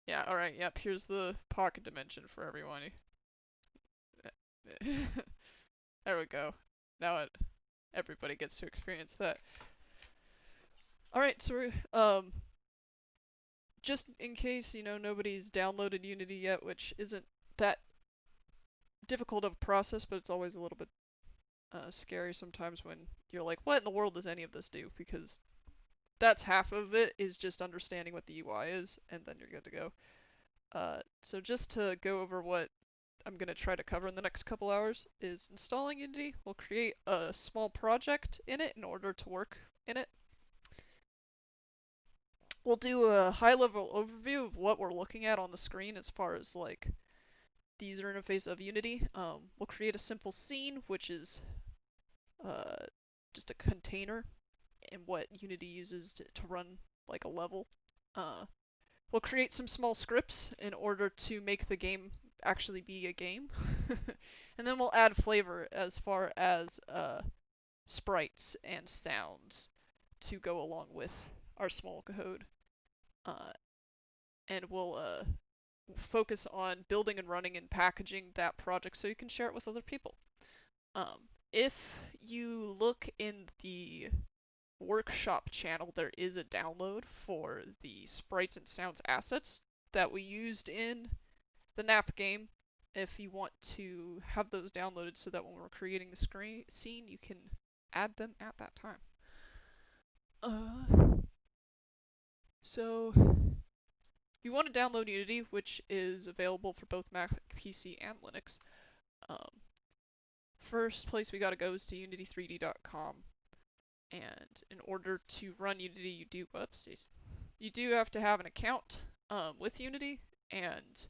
Yeah, alright, yep, here's the pocket dimension for everyone. There we go. Now everybody gets to experience that. Alright, so just in case, nobody's downloaded Unity yet, which isn't that difficult of a process, but it's always a little bit scary sometimes when you're like, what in the world does any of this do? Because that's half of it, is just understanding what the UI is, and then you're good to go. So just to go over what I'm going to try to cover in the next couple hours is installing Unity. We'll create a small project in it in order to work in it. We'll do a high-level overview of what we're looking at on the screen as far as like the user interface of Unity. We'll create a simple scene, which is uh, just a container and what Unity uses to run like a level. Uh, we'll create some small scripts in order to make the game actually be a game. And then we'll add flavor as far as sprites and sounds to go along with our small code. Uh, and we'll focus on building and running and packaging that project so you can share it with other people. If you look in the workshop channel, there is a download for the sprites and sounds assets that we used in the NapGame. If you want to have those downloaded so that when we're creating the scene, you can add them at that time. So you want to download Unity, which is available for both Mac, PC, and Linux. Um, First place we gotta go is to unity3d.com. And in order to run Unity, you do have to have an account with Unity, and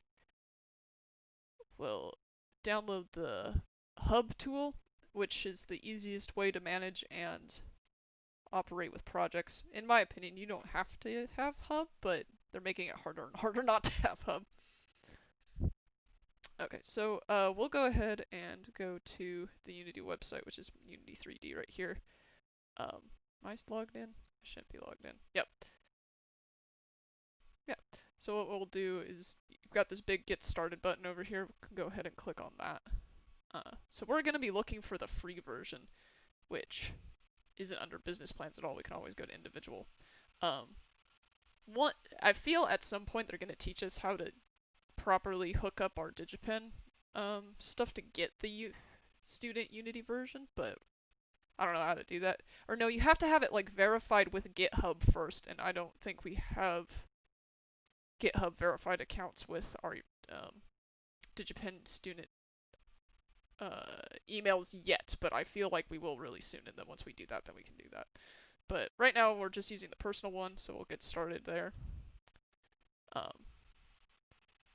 we'll download the Hub tool, which is the easiest way to manage and operate with projects. In my opinion, you don't have to have Hub, but they're making it harder and harder not to have Hub. Okay, so we'll go ahead and go to the Unity website, which is Unity 3D right here. Am I logged in? I shouldn't be logged in. Yep. Yeah. So what we'll do is you've got this big Get Started button over here. We can go ahead and click on that. So we're going to be looking for the free version, which isn't under business plans at all. We can always go to individual. Um, I feel at some point they're going to teach us how to properly hook up our DigiPen stuff to get the student Unity version, but I don't know how to do that. Or no, you have to have it like verified with GitHub first, and I don't think we have GitHub verified accounts with our DigiPen student emails yet, but I feel like we will really soon, and then once we do that, then we can do that. But right now we're just using the personal one, so we'll get started there.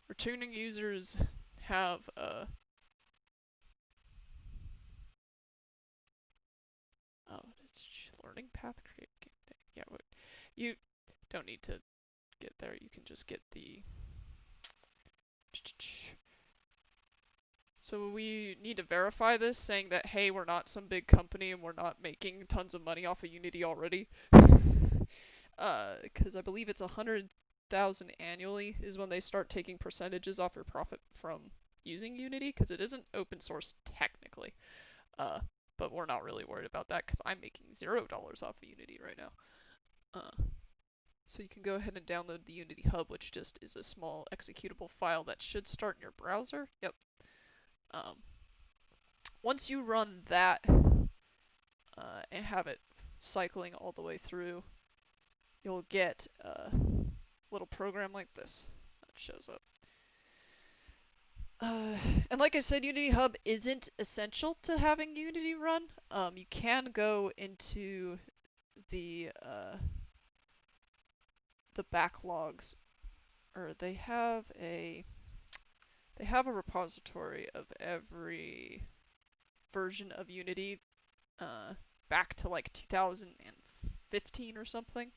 Returning users have learning path create game. Yeah, you don't need to get there. You can just get the. So we need to verify this, saying that hey, we're not some big company and we're not making tons of money off of Unity already. Because I believe it's 100,000 annually is when they start taking percentages off your profit from using Unity, because it isn't open source technically. But we're not really worried about that because I'm making $0 off of Unity right now. So you can go ahead and download the Unity Hub, which just is a small executable file that should start in your browser. Yep. Once you run that and have it cycling all the way through, you'll get a little program like this that shows up. And like I said, Unity Hub isn't essential to having Unity run. You can go into the backlogs, or they have a repository of every version of Unity back to like 2015 or something,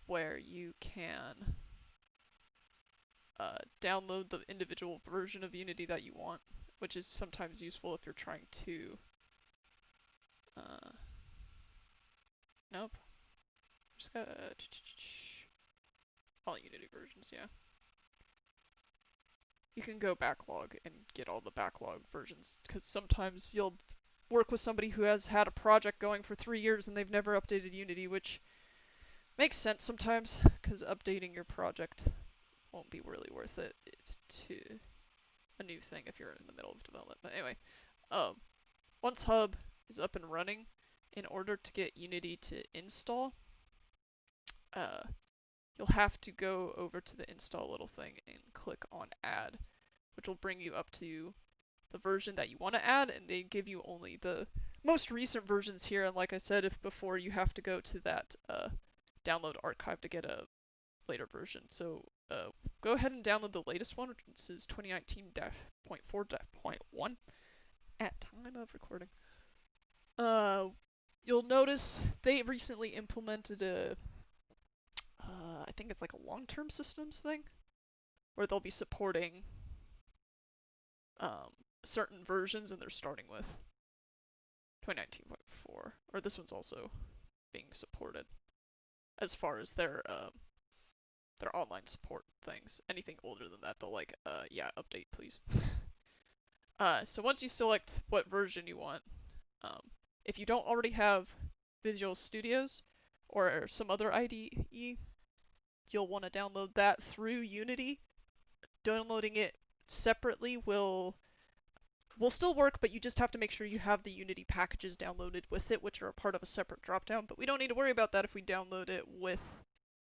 where you can download the individual version of Unity that you want, which is sometimes useful if you're trying to. Nope. Just got all Unity versions, yeah. you can go backlog and get all the backlog versions, because sometimes you'll work with somebody who has had a project going for 3 years and they've never updated Unity, which makes sense sometimes, because updating your project won't be really worth it to a new thing if you're in the middle of development. But anyway, um, once Hub is up and running, in order to get Unity to install, uh, you'll have to go over to the install little thing and click on add, which will bring you up to the version that you want to add, and they give you only the most recent versions here. And like I said, if before, you have to go to that download archive to get a later version. So go ahead and download the latest one, which is 2019-.4.1 at time of recording. You'll notice they recently implemented I think it's like a long-term systems thing, where they'll be supporting certain versions, and they're starting with 2019.4, or this one's also being supported as far as their online support things. Anything older than that, they'll like, yeah, update please. So once you select what version you want, if you don't already have Visual Studios or some other IDE, you'll want to download that through Unity. Downloading it separately will still work, but you just have to make sure you have the Unity packages downloaded with it, which are a part of a separate dropdown. But we don't need to worry about that if we download it with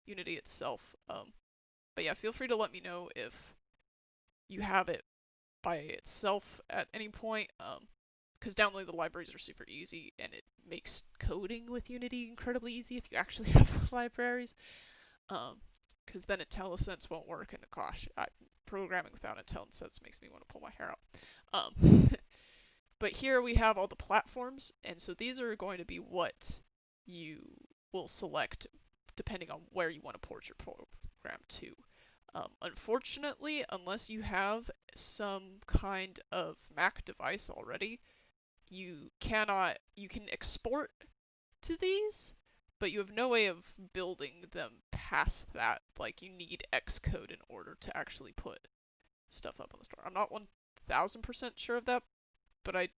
Unity itself. But yeah, feel free to let me know if you have it by itself at any point, because downloading the libraries are super easy, and it makes coding with Unity incredibly easy if you actually have the libraries. Because then IntelliSense won't work, and gosh, programming without IntelliSense makes me want to pull my hair out. But here we have all the platforms, and so these are going to be what you will select depending on where you want to port your program to. Unfortunately, unless you have some kind of Mac device already, you can export to these, but you have no way of building them past that. Like, you need Xcode in order to actually put stuff up on the store. I'm not 1000% sure of that, but I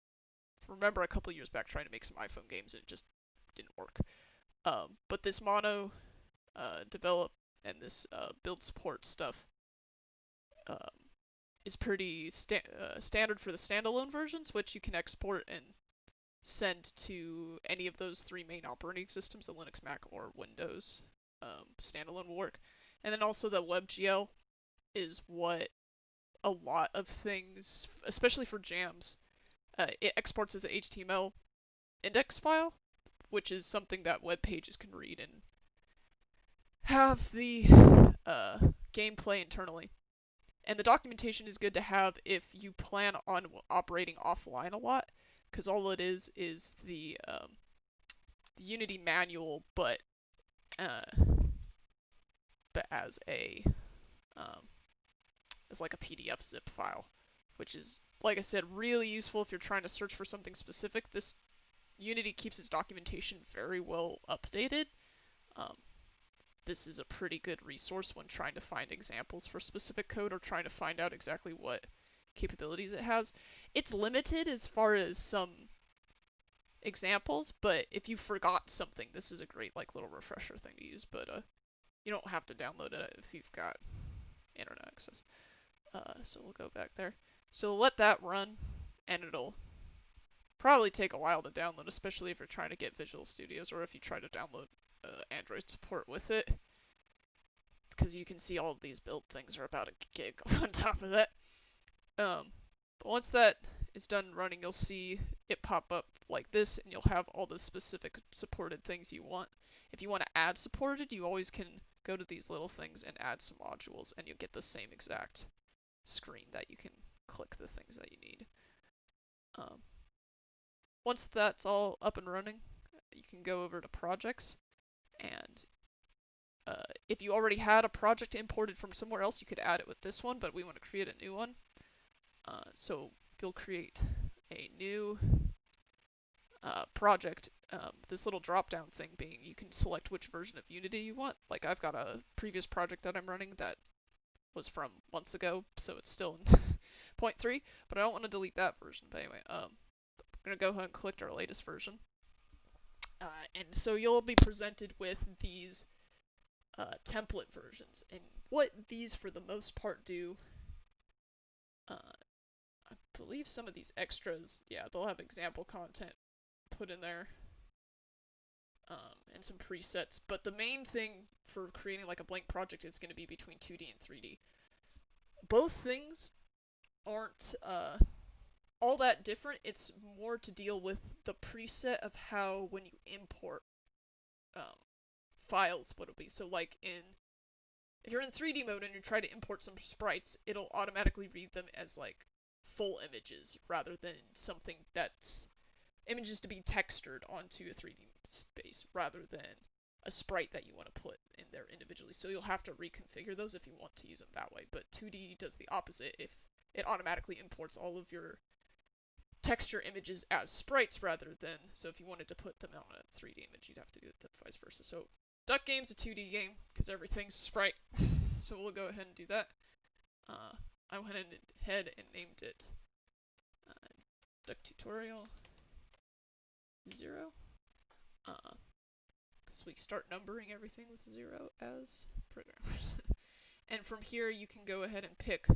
remember a couple years back trying to make some iPhone games and it just didn't work. But this mono develop and this build support stuff is pretty standard for the standalone versions, which you can export and send to any of those three main operating systems, the Linux, Mac, or Windows. Standalone will work. And then also the WebGL is what a lot of things, especially for jams, it exports as an HTML index file, which is something that web pages can read and have the gameplay internally. And the documentation is good to have if you plan on operating offline a lot, because all it is the Unity manual, but as a as like a PDF zip file, which is, like I said, really useful if you're trying to search for something specific. This Unity keeps its documentation very well updated. This is a pretty good resource when trying to find examples for specific code or trying to find out exactly what capabilities it has. It's limited as far as some examples, but if you forgot something, this is a great like little refresher thing to use. But you don't have to download it if you've got internet access. So we'll go back there. So let that run, and it'll probably take a while to download, especially if you're trying to get Visual Studios or if you try to download Android support with it, because you can see all of these build things are about a gig on top of that. But once that is done running, you'll see it pop up like this, and you'll have all the specific supported things you want. If you want to add supported, you always can go to these little things and add some modules, and you'll get the same exact screen that you can click the things that you need. Once that's all up and running, you can go over to projects, and if you already had a project imported from somewhere else, you could add it with this one, but we want to create a new one. So you'll create a new project. This little drop-down thing being, you can select which version of Unity you want. Like, I've got a previous project that I'm running that was from months ago, so it's still in point 3, but I don't want to delete that version. But anyway, we're gonna go ahead and click our latest version. And so you'll be presented with these template versions. And what these, for the most part, do, I believe some of these extras, yeah, they'll have example content put in there, and some presets. But the main thing for creating like a blank project is going to be between 2D and 3D. Both things aren't all that different. It's more to deal with the preset of how when you import um, files, what it'll be. So like if you're in 3D mode and you try to import some sprites, it'll automatically read them as like full images rather than something that's images to be textured onto a 3D space rather than a sprite that you want to put in there individually. So you'll have to reconfigure those if you want to use them that way. But 2D does the opposite. If it automatically imports all of your texture images as sprites rather than, so if you wanted to put them on a 3D image, you'd have to do it vice versa. So Duck Game's a 2D game because everything's sprite. So we'll go ahead and do that. I went ahead and named it Duck Tutorial 0. Because we start numbering everything with 0 as programmers. And from here you can go ahead and pick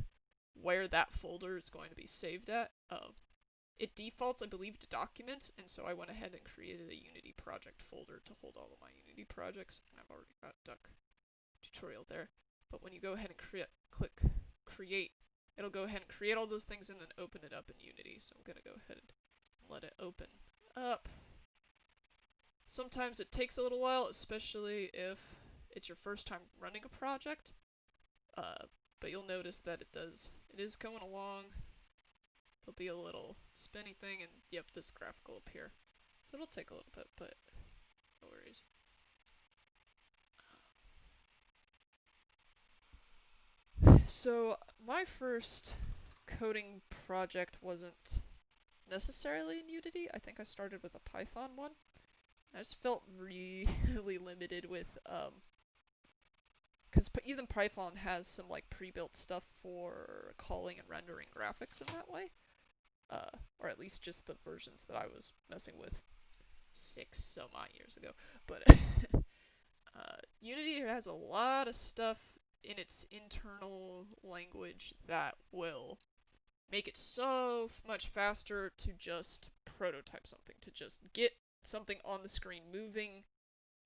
where that folder is going to be saved at. It defaults, I believe, to documents, and so I went ahead and created a Unity project folder to hold all of my Unity projects, and I've already got Duck Tutorial there. But when you go ahead and click Create, it'll go ahead and create all those things and then open it up in Unity. So I'm going to go ahead and let it open up. Sometimes it takes a little while, especially if it's your first time running a project, but you'll notice that it is going along. There'll be a little spinny thing, and yep, this graphic will appear. So it'll take a little bit, but no worries. So my first coding project wasn't necessarily in Unity. I think I started with a Python one. I just felt really limited with, because even Python has some like pre-built stuff for calling and rendering graphics in that way. Or at least just the versions that I was messing with 6 some odd years ago. But Unity has a lot of stuff in its internal language that will make it so much faster to just prototype something, to just get something on the screen moving,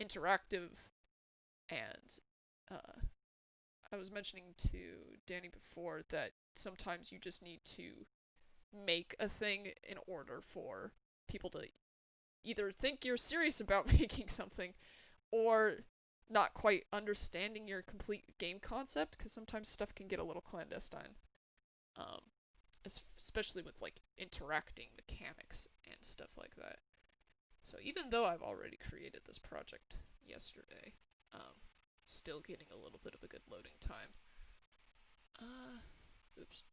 interactive, and I was mentioning to Danny before that sometimes you just need to make a thing in order for people to either think you're serious about making something or not quite understanding your complete game concept, because sometimes stuff can get a little clandestine, um, especially with like interacting mechanics and stuff like that. So even though I've already created this project yesterday, still getting a little bit of a good loading time. Oops.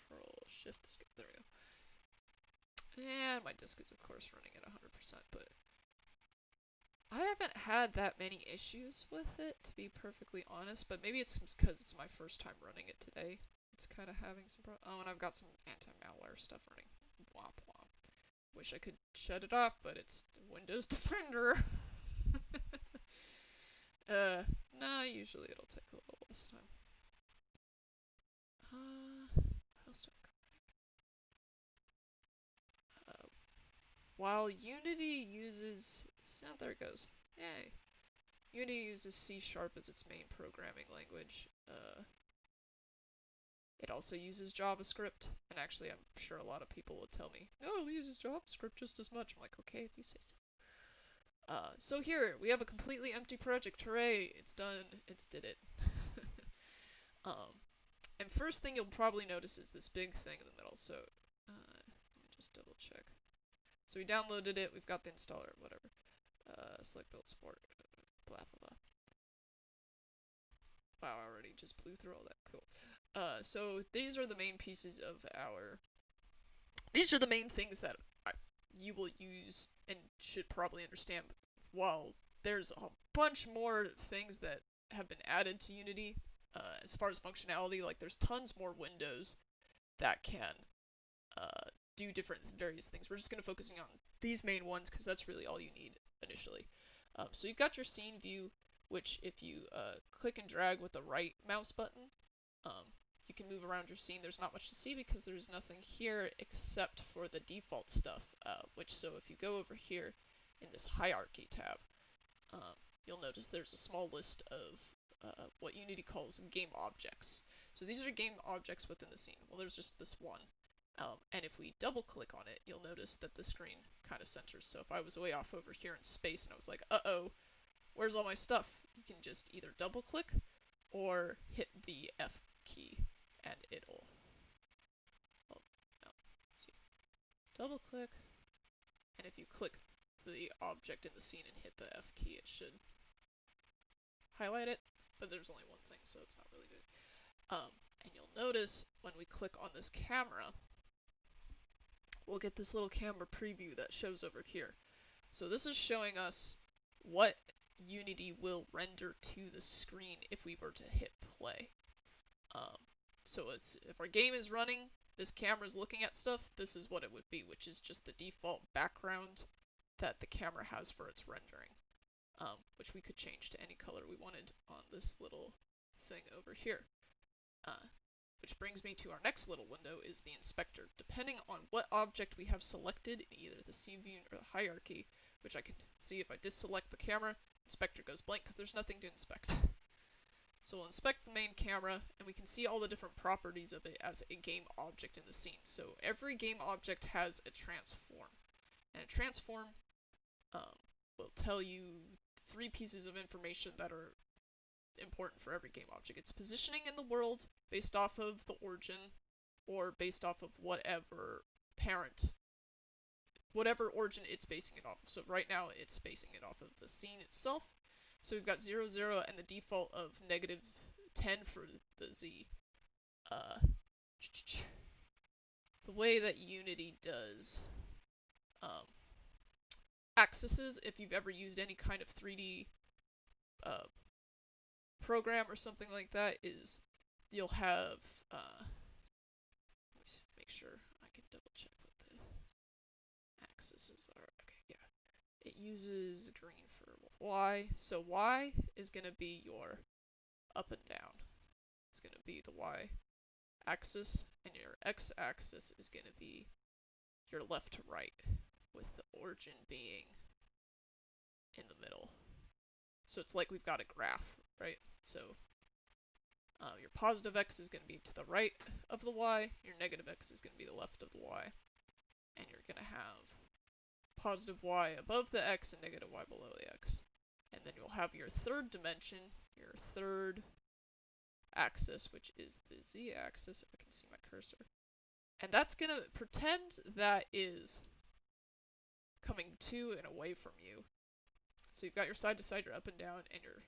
Control Shift Escape. There we go. And my disk is of course running at 100%, but I haven't had that many issues with it, to be perfectly honest, but maybe it's because it's my first time running it today. It's kind of having some oh, and I've got some anti-malware stuff running. Womp womp. Wish I could shut it off, but it's Windows Defender. Nah, usually it'll take a little less time. What else do I got? While Unity uses, oh, there it goes. Yay. Unity uses C# as its main programming language. It also uses JavaScript, and actually I'm sure a lot of people will tell me, no, it uses JavaScript just as much. I'm like, okay, if you say so. So here, we have a completely empty project. Hooray, it's done, it's did it. And first thing you'll probably notice is this big thing in the middle, so let me just double check. So we downloaded it, we've got the installer, whatever. Select build support, blah blah blah. Wow, I already just blew through all that, cool. So these are the main pieces of these are the main things that you will use and should probably understand. While there's a bunch more things that have been added to Unity, as far as functionality, like there's tons more windows that can do different various things. We're just going to focusing on these main ones because that's really all you need initially. So you've got your scene view, which if you click and drag with the right mouse button, um, you can move around your scene. There's not much to see because there's nothing here except for the default stuff, so if you go over here in this hierarchy tab, um, you'll notice there's a small list of what Unity calls game objects. So these are game objects within the scene. Well, there's just this one. And if we double click on it, you'll notice that the screen kind of centers. So if I was way off over here in space and I was like, uh-oh, where's all my stuff? You can just either double click or hit the F key and it'll, oh, no, see, double click. And if you click the object in the scene and hit the F key, it should highlight it, but there's only one thing, so it's not really good. And you'll notice when we click on this camera, we'll get this little camera preview that shows over here. So this is showing us what Unity will render to the screen if we were to hit play. So if our game is running, this camera is looking at stuff, this is what it would be, which is just the default background that the camera has for its rendering, which we could change to any color we wanted on this little thing over here. Which brings me to our next little window is the inspector. Depending on what object we have selected in either the scene view or the hierarchy, which I can see if I deselect the camera, inspector goes blank because there's nothing to inspect. So we'll inspect the main camera and we can see all the different properties of it as a game object in the scene. So every game object has a transform. And a transform will tell you 3 pieces of information that are important for every game object. It's positioning in the world based off of the origin or based off of whatever origin it's basing it off of. So right now it's basing it off of the scene itself. So we've got 0, 0 and the default of -10 for the Z. The way that Unity does axes, if you've ever used any kind of 3D program or something like that, is you'll have, let me make sure I can double check what the axes are. Okay, yeah. It uses green for Y, so Y is going to be your up and down. It's going to be the Y axis, and your X axis is going to be your left to right, with the origin being in the middle. So it's like we've got a graph, right? So your positive X is going to be to the right of the Y, your negative X is going to be the left of the Y, and you're going to have positive Y above the X and negative Y below the X. And then you'll have your third dimension, your third axis, which is the Z axis, if I can see my cursor. And that's going to pretend that is coming to and away from you. So you've got your side to side, your up and down, and your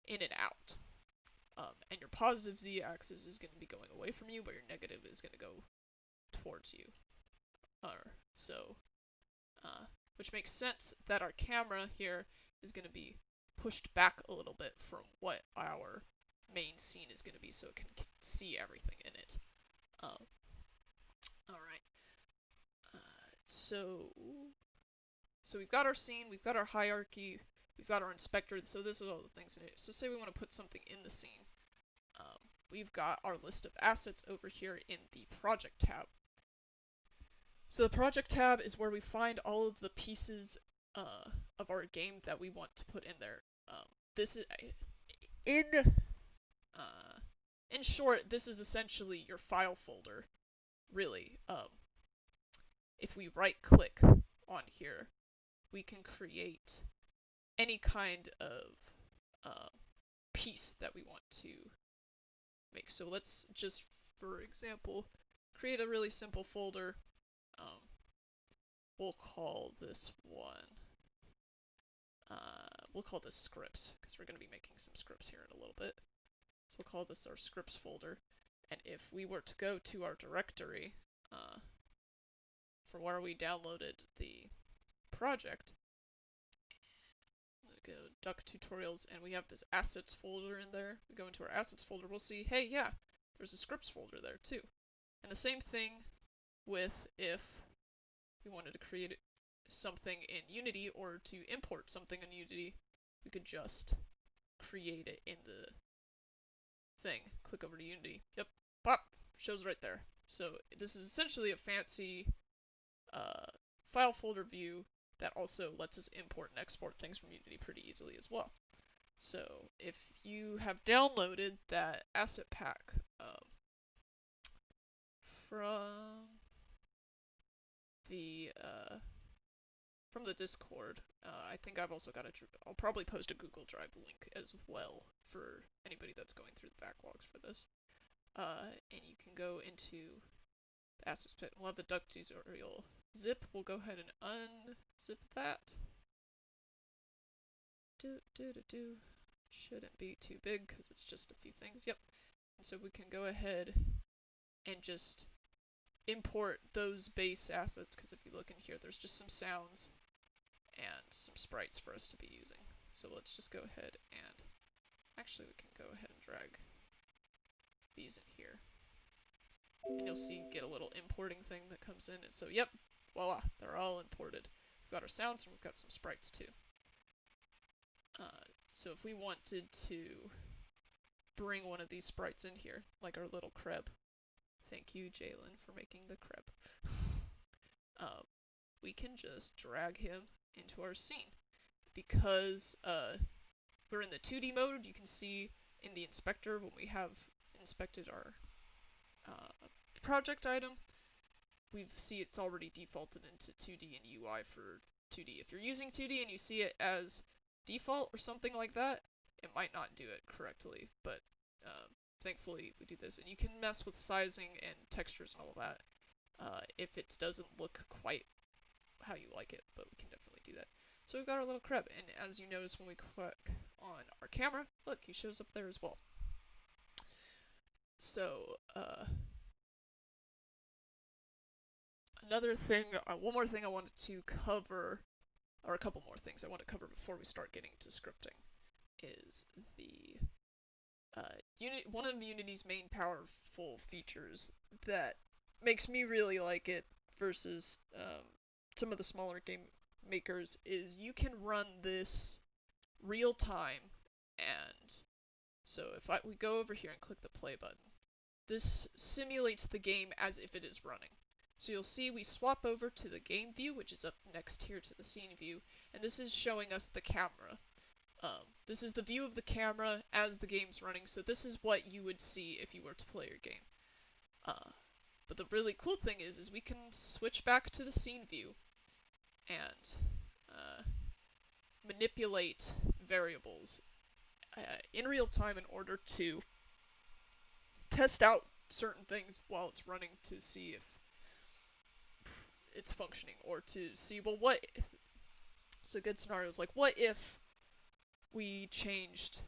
in and out. And your positive Z axis is going to be going away from you, but your negative is going to go towards you. Which makes sense that our camera here is going to be pushed back a little bit from what our main scene is going to be, so it can see everything in it. Alright. So we've got our scene, we've got our hierarchy, we've got our inspector, so this is all the things in it. So say we want to put something in the scene. We've got our list of assets over here in the project tab. So the project tab is where we find all of the pieces of our game that we want to put in there. This is in short, this is essentially your file folder, really. If we right click on here, we can create any kind of piece that we want to make. So let's just, for example, create a really simple folder. We'll call this one, we'll call this scripts, because we're going to be making some scripts here in a little bit. So we'll call this our scripts folder. And if we were to go to our directory for where we downloaded the project, go duck tutorials, and we have this assets folder in there. We go into our assets folder, we'll see, hey, yeah, there's a scripts folder there too. And the same thing with if we wanted to create something in Unity or to import something in Unity, we could just create it in the thing. Click over to Unity. Yep, pop, shows right there. So this is essentially a fancy file folder view that also lets us import and export things from Unity pretty easily as well. So if you have downloaded that asset pack from the Discord, I think I've also got I'll probably post a Google Drive link as well for anybody that's going through the backlogs for this. And you can go into the assets pit. We'll have the duck tutorial zip. We'll go ahead and unzip that. Shouldn't be too big because it's just a few things. Yep. And so we can go ahead and just import those base assets, because if you look in here, there's just some sounds and some sprites for us to be using. So let's just go ahead and actually we can go ahead and drag these in here. And you'll see you get a little importing thing that comes in. And so, yep, voila, they're all imported. We've got our sounds and we've got some sprites too. So if we wanted to bring one of these sprites in here, like our little Kreb, thank you, Jalen, for making the Kreb, we can just drag him into our scene. Because we're in the 2D mode, you can see in the inspector when we have inspected our project item, we see it's already defaulted into 2D and UI for 2D. If you're using 2D and you see it as default or something like that, it might not do it correctly, but thankfully we do this. And you can mess with sizing and textures and all of that if it doesn't look quite how you like it, but we can definitely do that. So we've got our little Kreb, and as you notice when we click on our camera, look, he shows up there as well. So, one more thing I wanted to cover, or a couple more things I want to cover before we start getting to scripting, is the one of Unity's main powerful features that makes me really like it versus some of the smaller game makers is you can run this real time. And so if we go over here and click the play button, this simulates the game as if it is running. So you'll see we swap over to the game view, which is up next here to the scene view, and this is showing us the camera. This is the view of the camera as the game's running, so this is what you would see if you were to play your game. But the really cool thing is we can switch back to the scene view and manipulate variables in real time in order to test out certain things while it's running to see if it's functioning, or to see, well, what if, so good scenarios like, what if we changed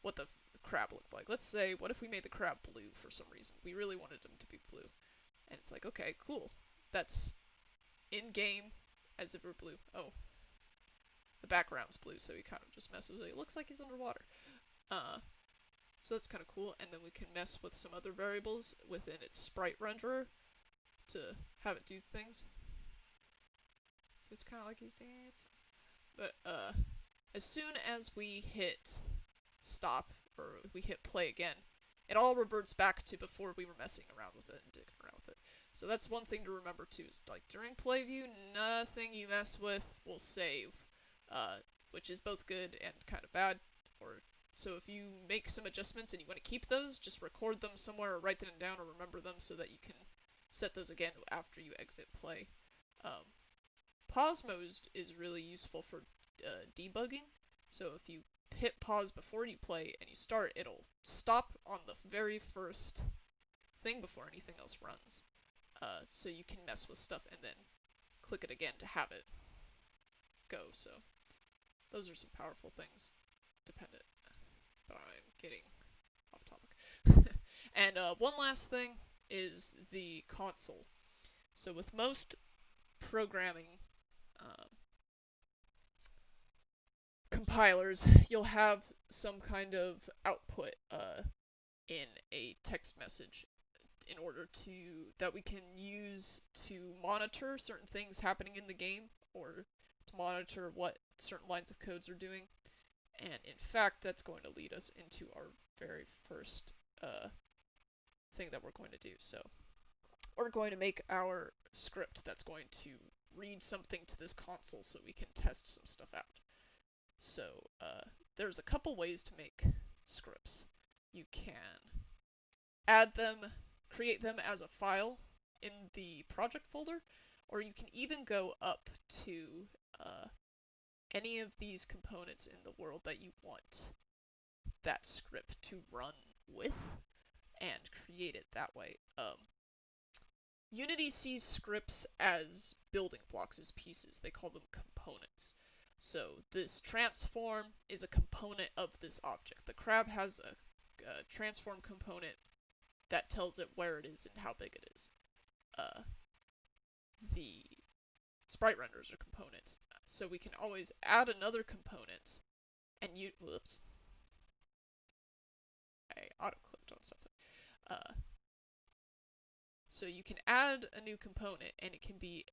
what the crab looked like? Let's say, what if we made the crab blue for some reason? We really wanted him to be blue. And it's like, okay, cool. That's in-game as if we're blue. Oh, the background's blue, so he kind of just messes with it. It looks like he's underwater. So that's kind of cool. And then we can mess with some other variables within its sprite renderer to have it do things. So it's kind of like he's dancing. But as soon as we hit stop, or we hit play again, it all reverts back to before we were messing around with it and digging around with it. So that's one thing to remember too, is like during play view, nothing you mess with will save, which is both good and kind of bad. Or so if you make some adjustments and you want to keep those, just record them somewhere or write them down or remember them so that you can set those again after you exit play. Pause mode is really useful for debugging. So if you hit pause before you play and you start, it'll stop on the very first thing before anything else runs. So you can mess with stuff and then click it again to have it go. So those are some powerful things dependent. But I'm getting off topic. And one last thing is the console. So with most programming compilers, you'll have some kind of output in a text message in order to that we can use to monitor certain things happening in the game or to monitor what certain lines of codes are doing. And in fact, that's going to lead us into our very first thing that we're going to do. So we're going to make our script that's going to read something to this console so we can test some stuff out. So there's a couple ways to make scripts. You can add them, create them as a file in the project folder, or you can even go up to any of these components in the world that you want that script to run with and create it that way. Unity sees scripts as building blocks, as pieces. They call them components. So this transform is a component of this object. The crab has a transform component that tells it where it is and how big it is. The sprite renders are components. So we can always add another component and whoops. I auto-clicked on something. So you can add a new component and it can be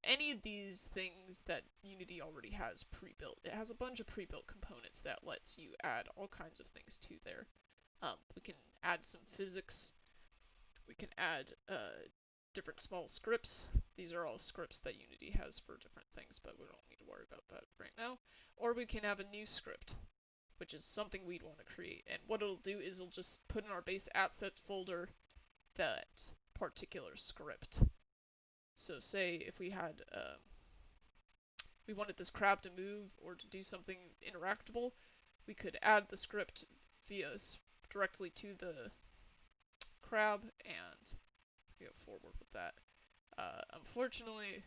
any of these things that Unity already has pre-built. It has a bunch of pre-built components that lets you add all kinds of things to there. We can add some physics. We can add different small scripts. These are all scripts that Unity has for different things, but we don't need to worry about that right now. Or we can have a new script, which is something we'd want to create. And what it'll do is it'll just put in our base asset folder that particular script. So say if we had, we wanted this crab to move or to do something interactable, we could add the script directly to the crab and go forward with that. Unfortunately,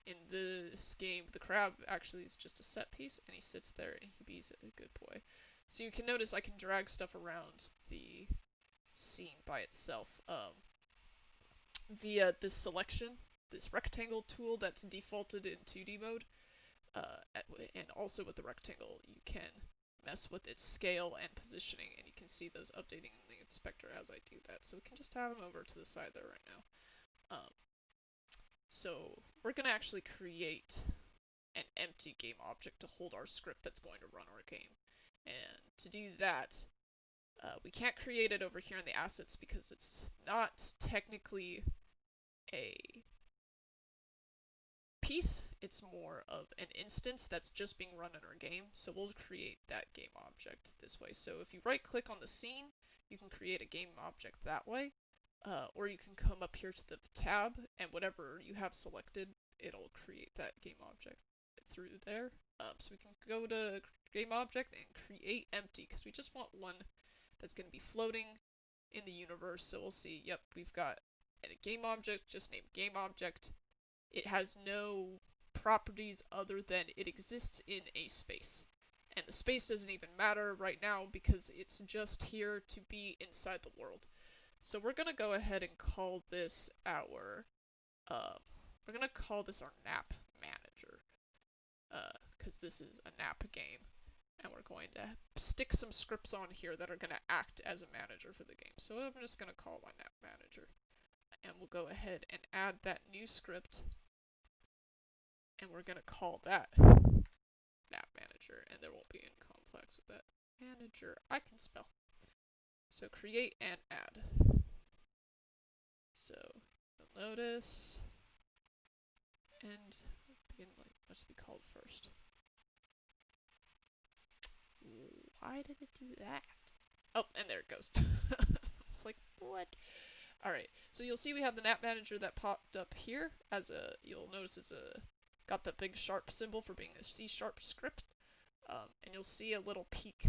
in this game, the crab actually is just a set piece, and he sits there and he be's a good boy. So you can notice I can drag stuff around the scene by itself via this selection, this rectangle tool that's defaulted in 2D mode. And also with the rectangle, you can mess with its scale and positioning, and you can see those updating in the inspector as I do that. So we can just have them over to the side there right now. So we're going to actually create an empty game object to hold our script that's going to run our game. And to do that, we can't create it over here in the assets because it's not technically a piece. It's more of an instance that's just being run in our game. So we'll create that game object this way. So if you right click on the scene, you can create a game object that way. Or you can come up here to the tab, and whatever you have selected, it'll create that game object through there. So we can go to game object and create empty, because we just want one that's going to be floating in the universe. So we'll see, yep, we've got a game object just named game object. It has no properties other than it exists in a space. And the space doesn't even matter right now because it's just here to be inside the world. So we're going to go ahead and call this our nap manager, because this is a nap game, and we're going to stick some scripts on here that are going to act as a manager for the game. So I'm just going to call my nap manager, and we'll go ahead and add that new script, and we're going to call that nap manager, and there won't be any complex with that. Manager, I can spell. So create and add. So you'll notice, and begin must be called first. Why did it do that? Oh, and there it goes. It's like, what? Alright, so you'll see we have the nap manager that popped up here as you'll notice it's got the big sharp symbol for being a C# script. And you'll see a little peek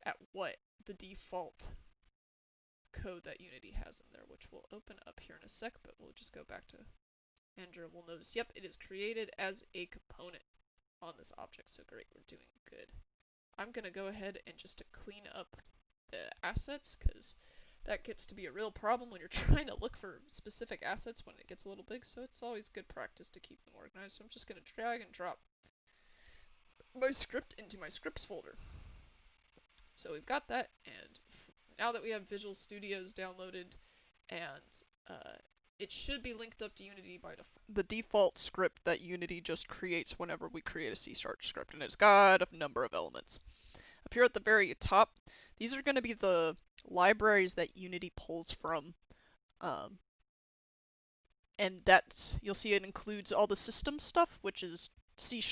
at what the default code that Unity has in there, which we'll open up here in a sec, but we'll just go back to Andrew and we'll notice, yep, it is created as a component on this object, so great, we're doing good. I'm going to go ahead and just to clean up the assets, because that gets to be a real problem when you're trying to look for specific assets when it gets a little big, so it's always good practice to keep them organized. So I'm just going to drag and drop my script into my scripts folder. So we've got that, and now that we have Visual Studios downloaded, and it should be linked up to Unity by the default script that Unity just creates whenever we create a C# script, and it's got a number of elements. Up here at the very top, these are going to be the libraries that Unity pulls from, and that's, you'll see it includes all the system stuff, which is C#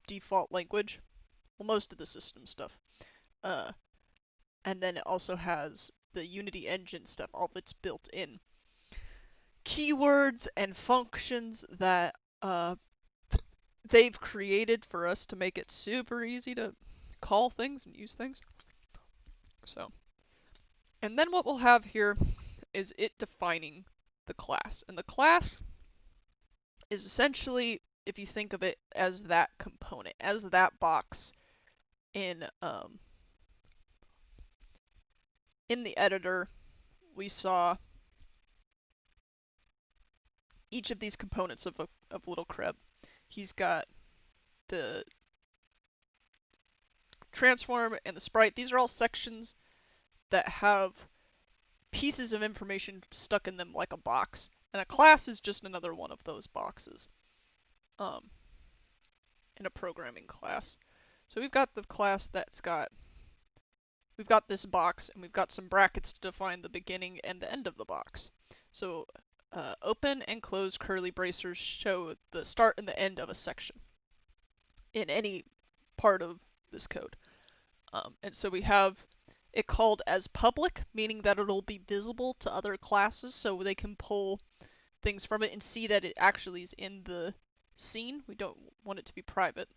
default language, well, most of the system stuff. And then it also has the Unity engine stuff, all of it's built in. Keywords and functions that they've created for us to make it super easy to call things and use things. So, and then what we'll have here is it defining the class. And the class is essentially, if you think of it as that component, as that box in the editor, we saw each of these components of Little Kreb. He's got the transform and the sprite. These are all sections that have pieces of information stuck in them like a box. And a class is just another one of those boxes in a programming class. So we've got the class that's got, we've got this box, and we've got some brackets to define the beginning and the end of the box. So open and close curly bracers show the start and the end of a section in any part of this code. And so we have it called as public, meaning that it'll be visible to other classes so they can pull things from it and see that it actually is in the scene. We don't want it to be private,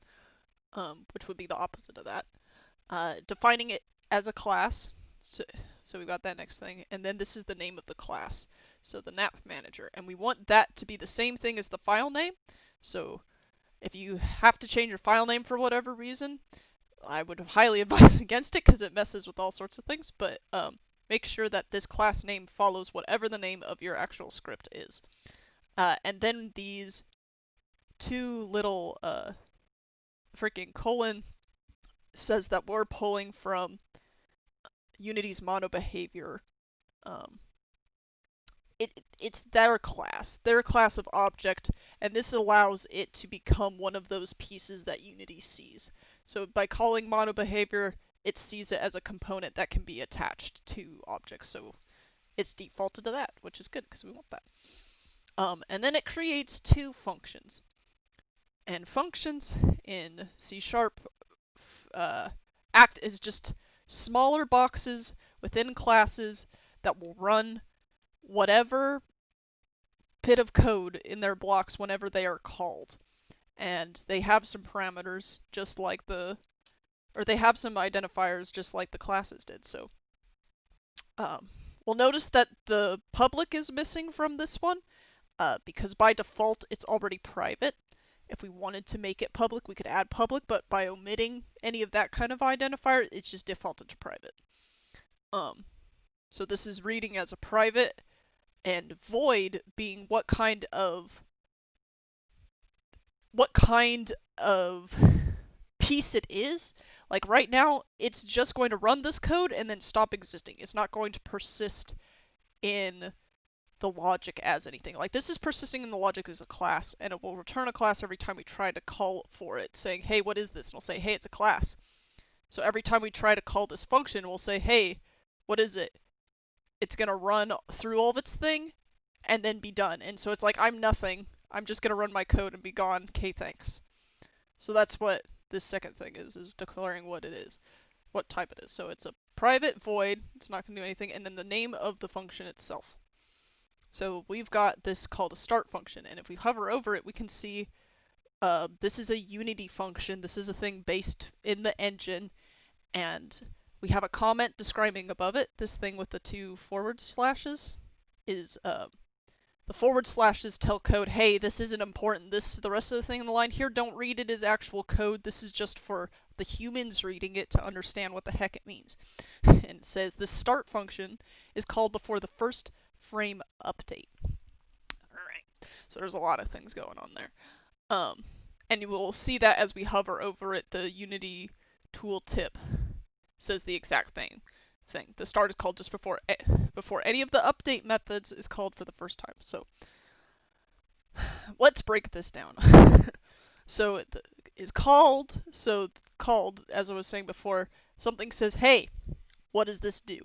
which would be the opposite of that. Defining it as a class, so we've got that next thing, and then this is the name of the class, so the nap manager, and we want that to be the same thing as the file name. So if you have to change your file name for whatever reason, I would highly advise against it because it messes with all sorts of things, but make sure that this class name follows whatever the name of your actual script is. And then these two little freaking colon says that we're pulling from Unity's mono behavior. It's their class of object, and this allows it to become one of those pieces that Unity sees. So by calling mono behavior, it sees it as a component that can be attached to objects. So it's defaulted to that, which is good because we want that. And then it creates two functions. And functions in C# act as just smaller boxes within classes that will run whatever bit of code in their blocks whenever they are called. And they have some parameters just like they have some identifiers just like the classes did. So we'll notice that the public is missing from this one because by default it's already private. If we wanted to make it public, we could add public, but by omitting any of that kind of identifier, it's just defaulted to private. So this is reading as a private, and void being what kind of piece it is. Like right now, it's just going to run this code and then stop existing. It's not going to persist in the logic as anything. Like this is persisting in the logic as a class, and it will return a class every time we try to call for it, saying, hey, what is this? And we'll say, hey, it's a class. So every time we try to call this function, we'll say, hey, what is it? It's going to run through all of its thing and then be done. And so it's like, I'm nothing. I'm just going to run my code and be gone. Okay, thanks. So that's what this second thing is declaring what it is, what type it is. So it's a private void. It's not going to do anything. And then the name of the function itself. So we've got this called a start function, and if we hover over it, we can see this is a Unity function. This is a thing based in the engine, and we have a comment describing above it. This thing with the two forward slashes is the forward slashes tell code, hey, this isn't important. The rest of the thing in the line here, don't read it as actual code. This is just for the humans reading it to understand what the heck it means. And it says this start function is called before the first frame update. Alright, so there's a lot of things going on there. And you will see that as we hover over it, the Unity tooltip says the exact thing. The start is called just before any of the update methods is called for the first time. So let's break this down. So it is called, as I was saying before, something says, hey, what does this do?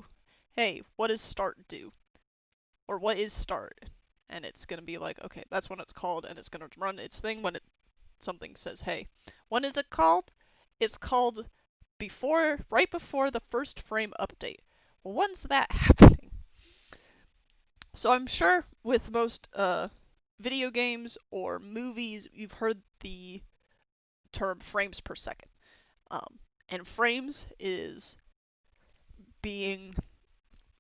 Hey, what does start do? Or what is start? And it's going to be like, okay, that's when it's called, and it's going to run its thing when something says, hey. When is it called? It's called right before the first frame update. Well, when's that happening? So I'm sure with most video games or movies, you've heard the term frames per second. And frames is being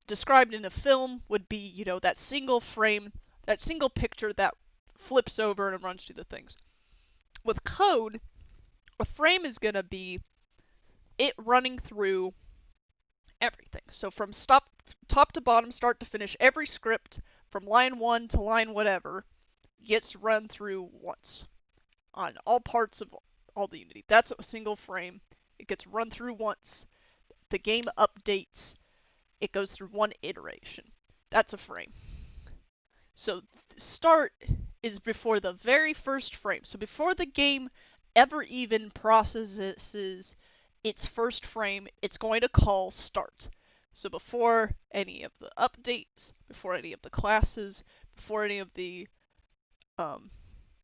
described in a film would be, you know, that single frame, that single picture that flips over and runs through the things. With code, a frame is going to be it running through everything. So from top to bottom, start to finish, every script from line 1 to line whatever gets run through once on all parts of all the Unity. That's a single frame. It gets run through once. The game updates. It goes through one iteration. That's a frame. So start is before the very first frame. So before the game ever even processes its first frame, it's going to call start. So before any of the updates, before any of the classes, before any of the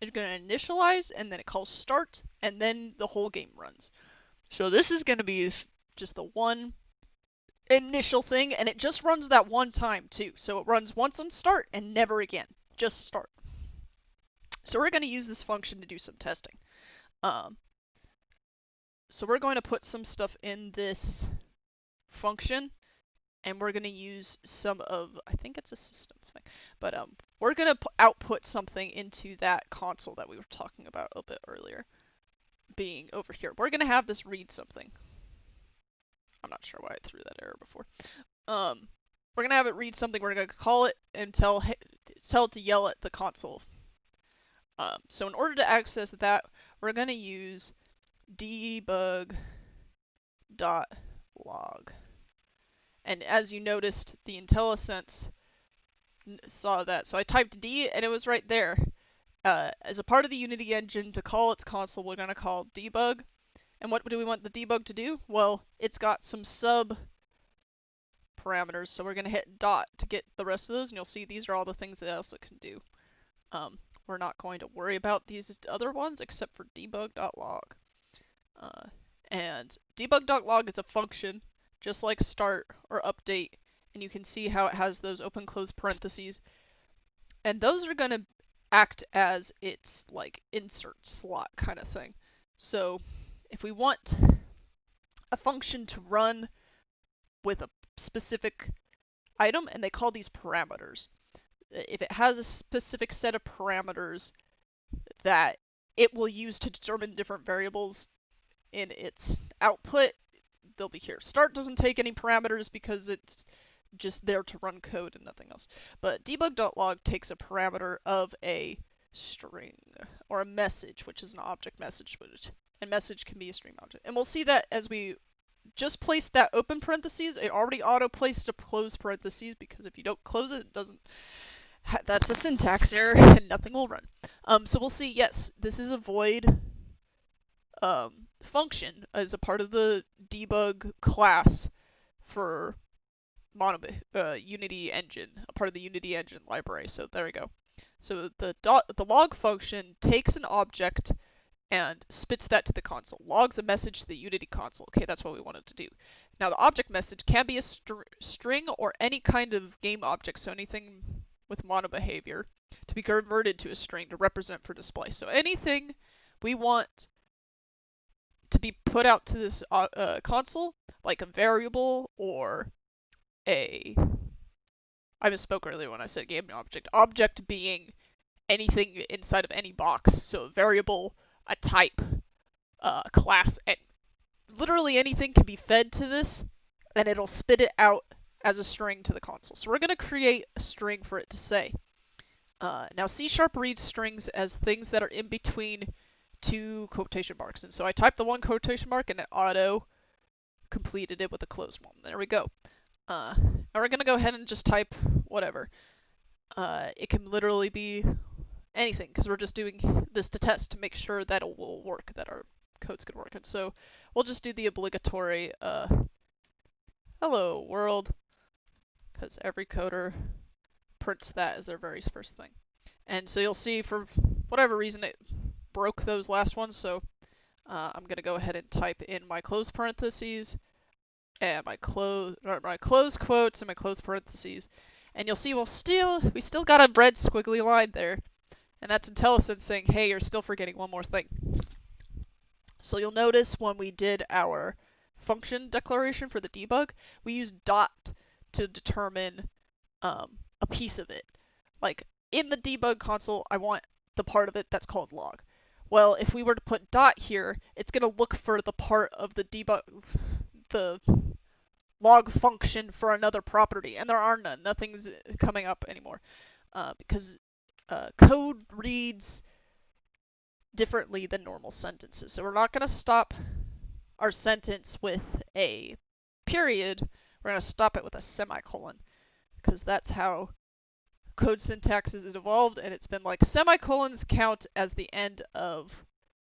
it's going to initialize, and then it calls start, and then the whole game runs. So this is going to be just the one initial thing, and it just runs that one time too. So it runs once on start and never again, just start. So we're going to use this function to do some testing. So we're going to put some stuff in this function, and we're going to use some of, I think it's a system thing, but we're going to output something into that console that we were talking about a bit earlier, being over here. We're going to have this read something. I'm not sure why I threw that error before. We're going to have it read something. We're going to call it and tell it to yell at the console. So in order to access that, we're going to use debug.log. And as you noticed, the IntelliSense saw that. So I typed D, and it was right there. As a part of the Unity engine, to call its console, we're going to call debug. And what do we want the debug to do? Well, it's got some sub parameters, so we're going to hit dot to get the rest of those, and you'll see these are all the things that else it can do. We're not going to worry about these other ones except for debug.log. And debug.log is a function, just like start or update, and you can see how it has those open close parentheses. And those are going to act as its like insert slot kind of thing. So if we want a function to run with a specific item, and they call these parameters. If it has a specific set of parameters that it will use to determine different variables in its output, they'll be here. Start doesn't take any parameters because it's just there to run code and nothing else. But debug.log takes a parameter of a string or a message, which is an object message, and message can be a string object. And we'll see that as we just place that open parentheses, it already auto-placed a close parentheses, because if you don't close it, it doesn't. That's a syntax error, and nothing will run. So we'll see, yes, this is a void function as a part of the debug class for Unity engine, a part of the Unity engine library. So there we go. So the log function takes an object and spits that to the console. Logs a message to the Unity console. Okay, that's what we wanted to do. Now the object message can be a string or any kind of game object, so anything with mono behavior, to be converted to a string to represent for display. So anything we want to be put out to this console, like a variable or I misspoke earlier when I said game object. Object being anything inside of any box. So a variable, a type, a class, and literally anything can be fed to this, and it'll spit it out as a string to the console. So we're going to create a string for it to say. Now C# reads strings as things that are in between 2 quotation marks. And so I typed the 1 quotation mark and it auto completed it with a closed one. There we go. And we're going to go ahead and just type whatever. It can literally be anything because we're just doing this to test to make sure that it will work, that our code's going to work. And so we'll just do the obligatory hello world, because every coder prints that as their very first thing. And so you'll see for whatever reason it broke those last ones, so I'm going to go ahead and type in my close parentheses and my close quotes and my close parentheses. And you'll see we still got a red squiggly line there. And that's IntelliSense saying, hey, you're still forgetting one more thing. So you'll notice when we did our function declaration for the debug, we used dot to determine a piece of it. Like in the debug console, I want the part of it that's called log. Well, if we were to put dot here, it's going to look for the part of the the log function for another property, and there are none. Nothing's coming up anymore because code reads differently than normal sentences. So we're not going to stop our sentence with a period. We're going to stop it with a semicolon because that's how code syntax is evolved, and it's been like semicolons count as the end of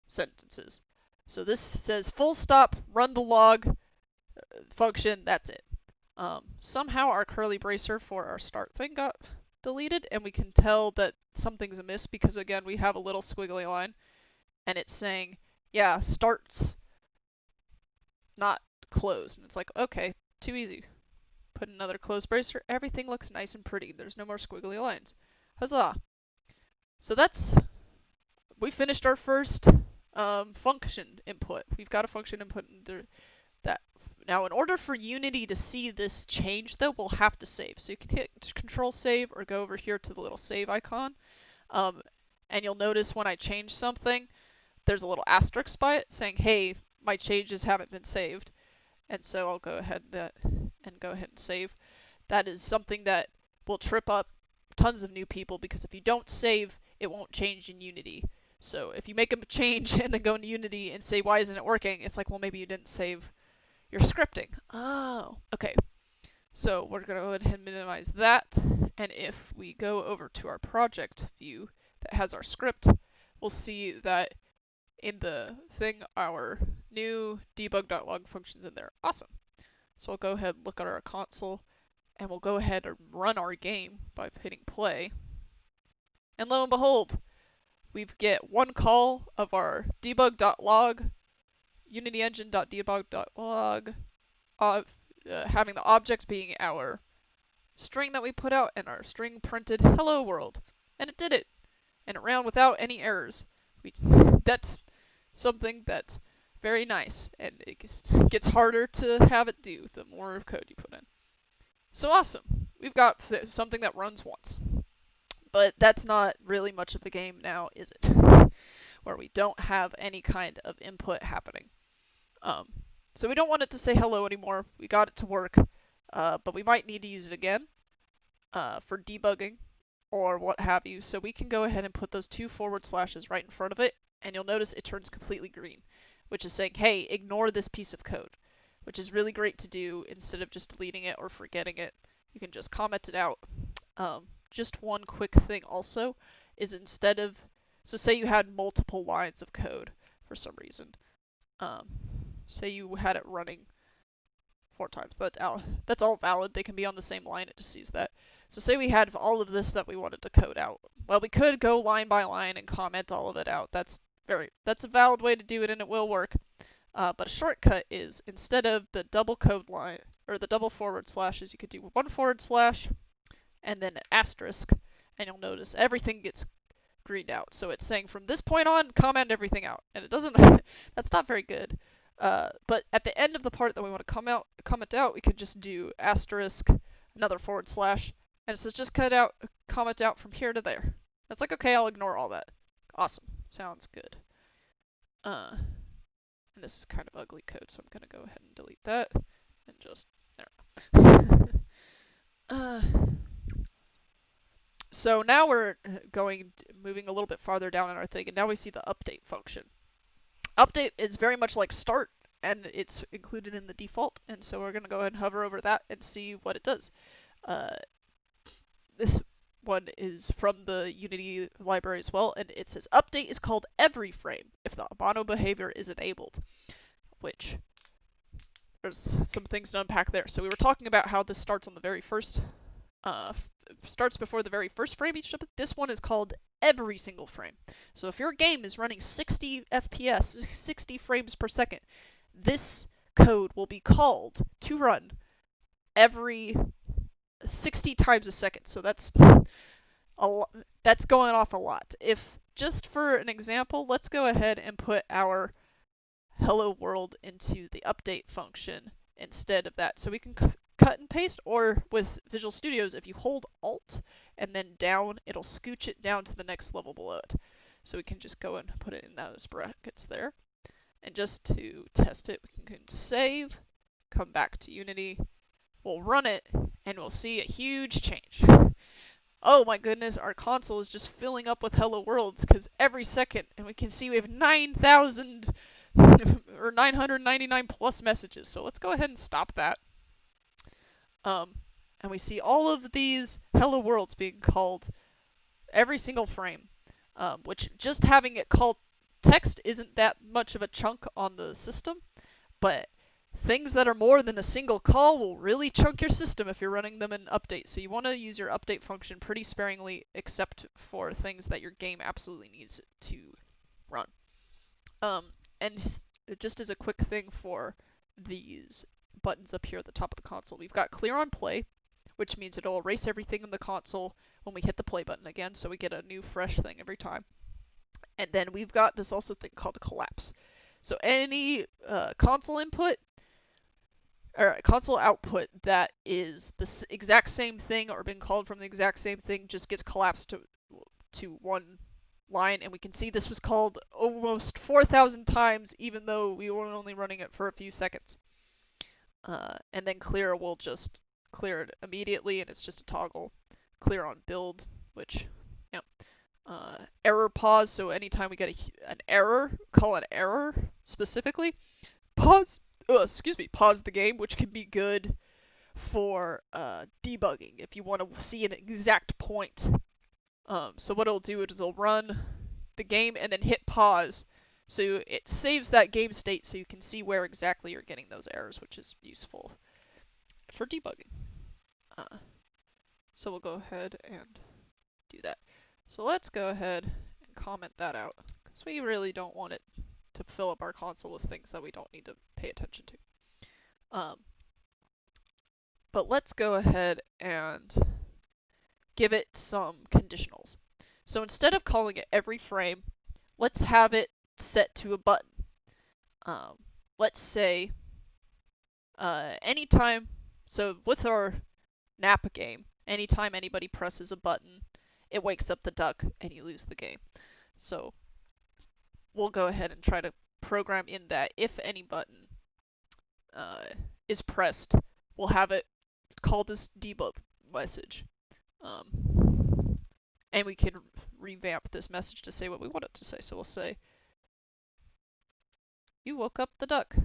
sentences. So this says full stop, run the log function, that's it. Somehow our curly bracer for our start thing got deleted, and we can tell that something's amiss because again we have a little squiggly line and it's saying, yeah, starts not closed. And it's like, okay, too easy. Put another close bracer, everything looks nice and pretty. There's no more squiggly lines. Huzzah! So we finished our first function input. We've got a function input that. Now, in order for Unity to see this change, though, we'll have to save. So you can hit Control Save or go over here to the little save icon. And you'll notice when I change something, there's a little asterisk by it saying, hey, my changes haven't been saved. And so I'll go ahead and save. That is something that will trip up tons of new people because if you don't save, it won't change in Unity. So if you make a change and then go into Unity and say, why isn't it working? It's like, well, maybe you didn't save your scripting. Oh, okay. So we're going to go ahead and minimize that. And if we go over to our project view that has our script, we'll see that in the thing, our new debug.log function's in there. Awesome. So we'll go ahead and look at our console, and we'll go ahead and run our game by hitting play. And lo and behold, we get one call of our debug.log, unityengine.debug.log, having the object being our string that we put out, and our string printed hello world. And it did it. And it ran without any errors. That's something that's very nice, and it gets harder to have it do the more code you put in. So awesome. We've got something that runs once. But that's not really much of a game now, is it? Where we don't have any kind of input happening. So we don't want it to say hello anymore. We got it to work, but we might need to use it again for debugging or what have you. So we can go ahead and put those 2 forward slashes right in front of it, and you'll notice it turns completely green, which is saying, hey, ignore this piece of code, which is really great to do instead of just deleting it or forgetting it. You can just comment it out. Just one quick thing also is instead of, so say you had multiple lines of code for some reason. Say you had it running 4 times. That's all valid. They can be on the same line. It just sees that. So say we had all of this that we wanted to code out. Well, we could go line by line and comment all of it out. That's a valid way to do it, and it will work. But a shortcut is instead of the double code line or the double forward slashes, you could do 1 forward slash and then an asterisk, and you'll notice everything gets greened out. So it's saying from this point on, comment everything out, and it doesn't. That's not very good. But at the end of the part that we want to comment out, we could just do asterisk, another forward slash, and it says just comment out from here to there. It's like, okay, I'll ignore all that. Awesome. Sounds good. And this is kind of ugly code, so I'm going to go ahead and delete that. And just, there. So now we're moving a little bit farther down in our thing, and now we see the update function. Update is very much like start, and it's included in the default, and so we're going to go ahead and hover over that and see what it does. This one is from the Unity library as well, and it says update is called every frame if the mono behavior is enabled, which there's some things to unpack there. So we were talking about how this starts on the very first, starts before the very first frame each time. This one is called every single frame. So if your game is running 60 FPS, 60 frames per second, this code will be called to run every 60 times a second. So that's that's going off a lot. If just for an example, let's go ahead and put our hello world into the update function instead of that. So we can cut and paste, or with Visual Studios, if you hold Alt and then down, it'll scooch it down to the next level below it. So we can just go and put it in those brackets there. And just to test it, we can save, come back to Unity, we'll run it, and we'll see a huge change. Oh my goodness, our console is just filling up with hello worlds, because every second, and we can see we have 9,000 or 999 plus messages. So let's go ahead and stop that. And we see all of these hello worlds being called every single frame, which just having it called text isn't that much of a chunk on the system, but things that are more than a single call will really chunk your system if you're running them in update. So you want to use your update function pretty sparingly, except for things that your game absolutely needs to run. And just as a quick thing for these buttons up here at the top of the console, we've got clear on play, which means it'll erase everything in the console when we hit the play button again, so we get a new fresh thing every time. And then we've got this also thing called collapse. So any console input or console output that is the exact same thing or been called from the exact same thing just gets collapsed to one line, and we can see this was called almost 4,000 times, even though we were only running it for a few seconds. And then clear will just clear it immediately, and it's just a toggle. Clear on build, which, yeah. Error pause, so anytime we get an error, call an error specifically. Pause the game, which can be good for debugging if you want to see an exact point. So what it'll do is it'll run the game and then hit pause, so it saves that game state so you can see where exactly you're getting those errors, which is useful for debugging. So we'll go ahead and do that. So let's go ahead and comment that out, because we really don't want it to fill up our console with things that we don't need to pay attention to. But let's go ahead and give it some conditionals. So instead of calling it every frame, let's have it set to a button. Let's say anytime, so with our NapGame, anytime anybody presses a button, it wakes up the duck and you lose the game. So we'll go ahead and try to program in that if any button is pressed, we'll have it call this debug message. And we can revamp this message to say what we want it to say. So we'll say, you woke up the duck.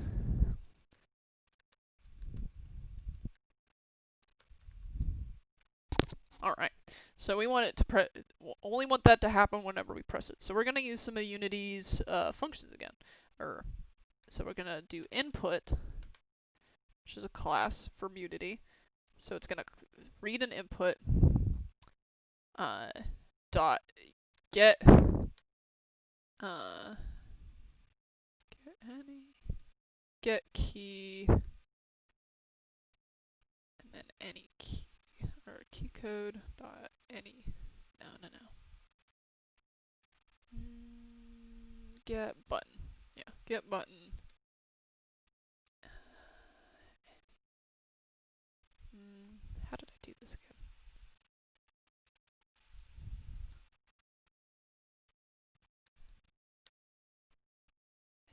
Alright, so we want it to we'll only want that to happen whenever we press it. So we're going to use some of Unity's functions again. So we're going to do input, which is a class from Unity. So it's going to read an input, dot get get key, and then any key, or key code dot any. No. Get button. Yeah, get button. How did I do this again?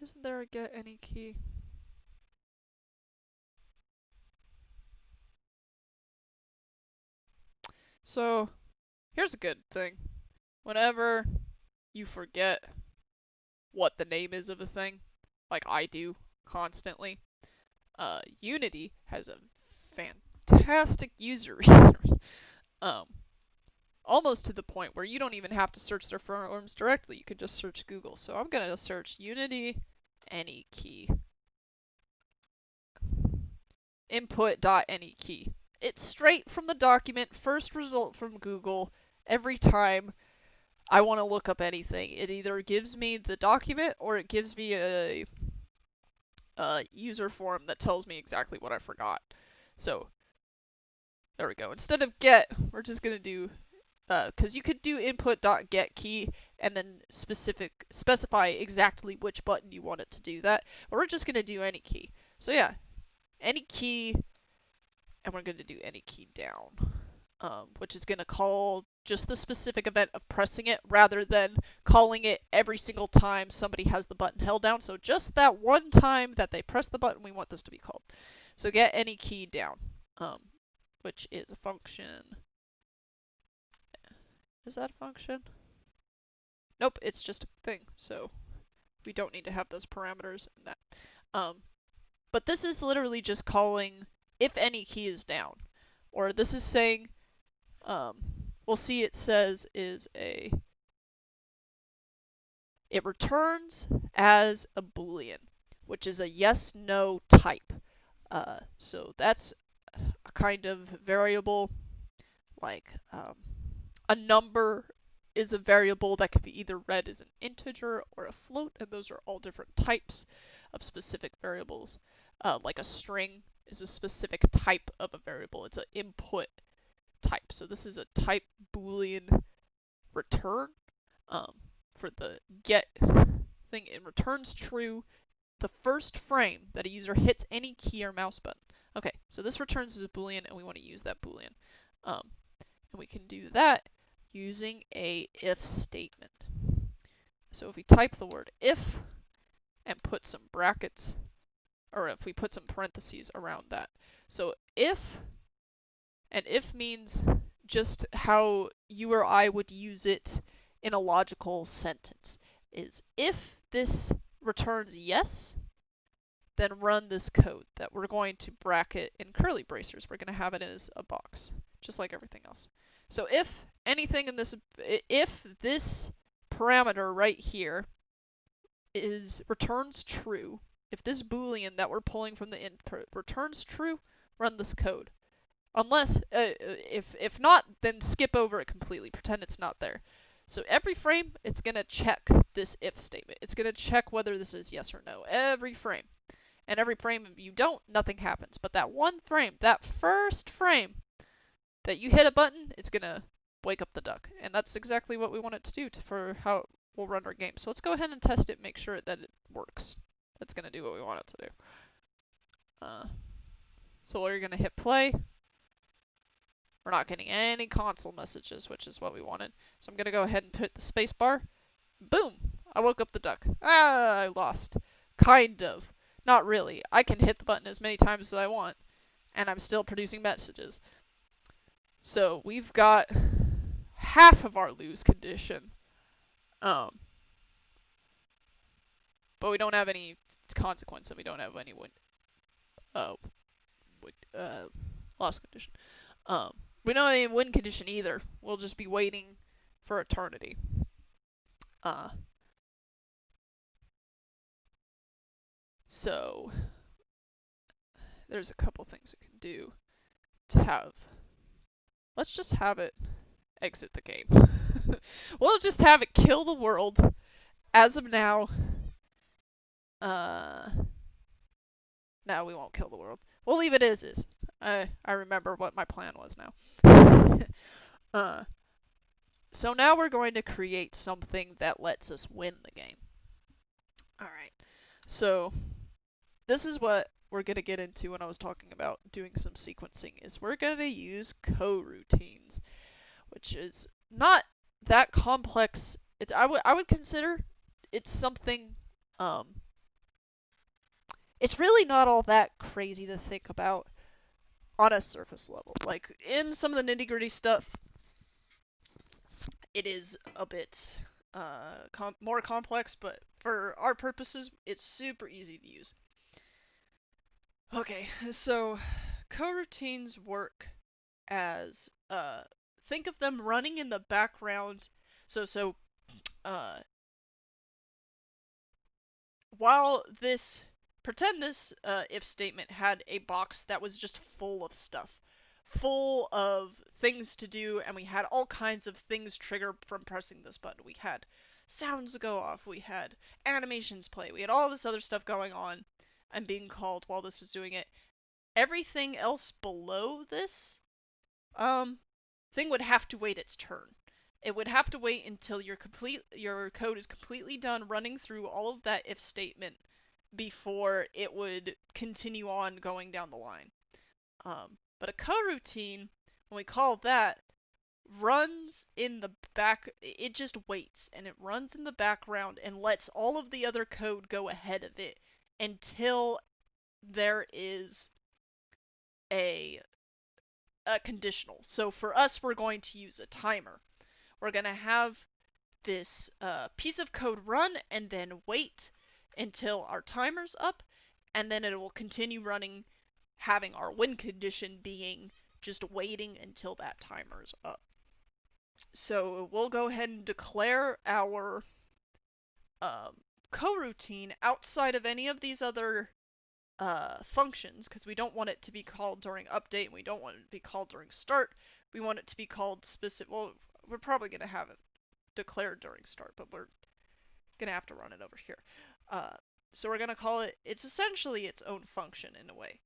Isn't there a get any key? So Here's a good thing. Whenever you forget what the name is of a thing, like I do constantly, Unity has a fantastic user resource. Um, Almost to the point where you don't even have to search their forums directly. You can just search Google. So I'm gonna search Unity any key input.any key. It's straight from the document, first result from Google every time I want to look up anything. It either gives me the document or it gives me a user form that tells me exactly what I forgot. So there we go. Instead of get, we're just gonna do because you could do input.getKey and then specify exactly which button you want it to do that. But we're just gonna do any key. So yeah, any key, and we're gonna do any key down. Which is going to call just the specific event of pressing it rather than calling it every single time somebody has the button held down. So just that one time that they press the button, we want this to be called. So get any key down, which is a function. Is that a function? Nope, it's just a thing. So we don't need to have those parameters in that. But this is literally just calling if any key is down. Or this is saying we'll see it says it returns as a boolean, which is a yes no type. So that's a kind of variable, like a number is a variable that can be either read as an integer or a float, and those are all different types of specific variables. Like a string is a specific type of a variable. It's an input type. So this is a type boolean return. For the get thing, it returns true the first frame that a user hits any key or mouse button. Okay, so this returns as a boolean, and we want to use that boolean. And we can do that using a if statement. So if we type the word if and put some brackets, or if we put some parentheses around that. So if, and if means just how you or I would use it in a logical sentence, is if this returns yes, then run this code that we're going to bracket in curly bracers. We're going to have it as a box, just like everything else. So if anything in this, if this parameter right here returns true, if this boolean that we're pulling from the input returns true, run this code. Unless, if not, then skip over it completely. Pretend it's not there. So every frame, it's going to check this if statement. It's going to check whether this is yes or no. Every frame. And every frame, if you don't, nothing happens. But that one frame, that first frame that you hit a button, it's going to wake up the duck. And that's exactly what we want it to do for how we'll run our game. So let's go ahead and test it, make sure that it works. That's going to do what we want it to do. So we're going to hit play. We're not getting any console messages, which is what we wanted. So I'm going to go ahead and hit the space bar. Boom! I woke up the duck. Ah, I lost. Kind of. Not really. I can hit the button as many times as I want, and I'm still producing messages. So we've got half of our lose condition. But we don't have any consequence, and we don't have any loss condition. We don't have any win condition either. We'll just be waiting for eternity. So there's a couple things we can do to have. Let's just have it exit the game. We'll just have it kill the world as of now. No, we won't kill the world. We'll leave it as is. I remember what my plan was now. So now we're going to create something that lets us win the game. Alright, so this is what we're going to get into when I was talking about doing some sequencing, is we're going to use coroutines, which is not that complex. I would consider it's something, it's really not all that crazy to think about on a surface level. Like, in some of the nitty-gritty stuff, it is a bit more complex, but for our purposes, it's super easy to use. Okay, so coroutines work as think of them running in the background. So uh, while this pretend this if statement had a box that was just full of stuff, full of things to do, and we had all kinds of things trigger from pressing this button. We had sounds go off, we had animations play, we had all this other stuff going on and being called while this was doing it. Everything else below this thing would have to wait its turn. It would have to wait until your code is completely done running through all of that if statement before it would continue on going down the line. But a coroutine, when we call that, runs in the back. It just waits and it runs in the background and lets all of the other code go ahead of it until there is a conditional. So for us, we're going to use a timer. We're going to have this piece of code run and then wait until our timer's up, and then it will continue running, having our win condition being just waiting until that timer's up. So we'll go ahead and declare our coroutine outside of any of these other functions, because we don't want it to be called during update and we don't want it to be called during start. We want it to be called specific. Well, we're probably going to have it declared during start, but we're going to have to run it over here. So we're going to call it, it's essentially its own function in a way,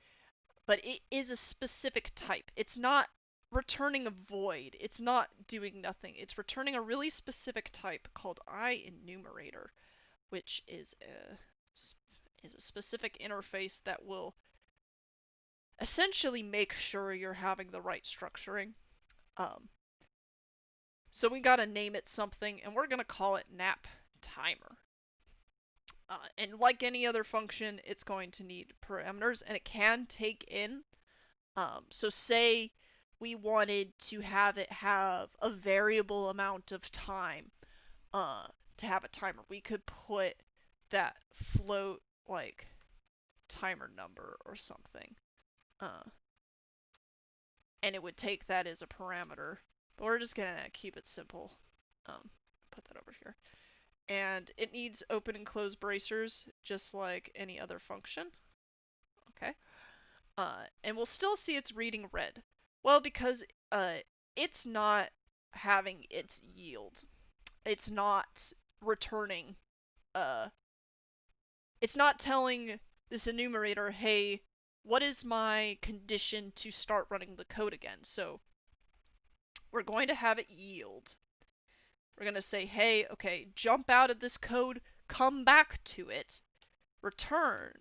but it is a specific type. It's not returning a void. It's not doing nothing. It's returning a really specific type called IEnumerator, which is a specific interface that will essentially make sure you're having the right structuring. So we gotta name it something, and we're gonna call it NapTimer. And like any other function, it's going to need parameters, and it can take in. So say we wanted to have it have a variable amount of time to have a timer. We could put that float like timer number or something. And it would take that as a parameter. But we're just gonna keep it simple. Put that over here. And it needs open and close bracers, just like any other function. Okay. And we'll still see it's reading red. Well, because it's not having its yield. It's not returning. It's not telling this enumerator, hey, what is my condition to start running the code again? So we're going to have it yield. We're going to say, hey, okay, jump out of this code, come back to it, return,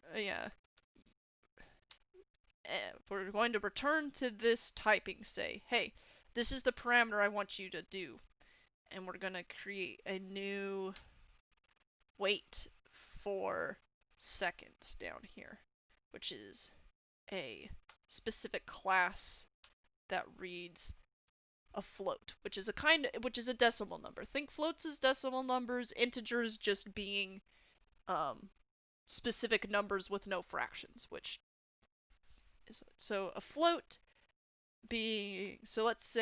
we're going to return to this typing, say, hey, this is the parameter I want you to do. And we're going to create a new wait for seconds down here, which is a specific class that reads a float, which is a decimal number. Think floats as decimal numbers, integers just being specific numbers with no fractions, which is so a float being, so let's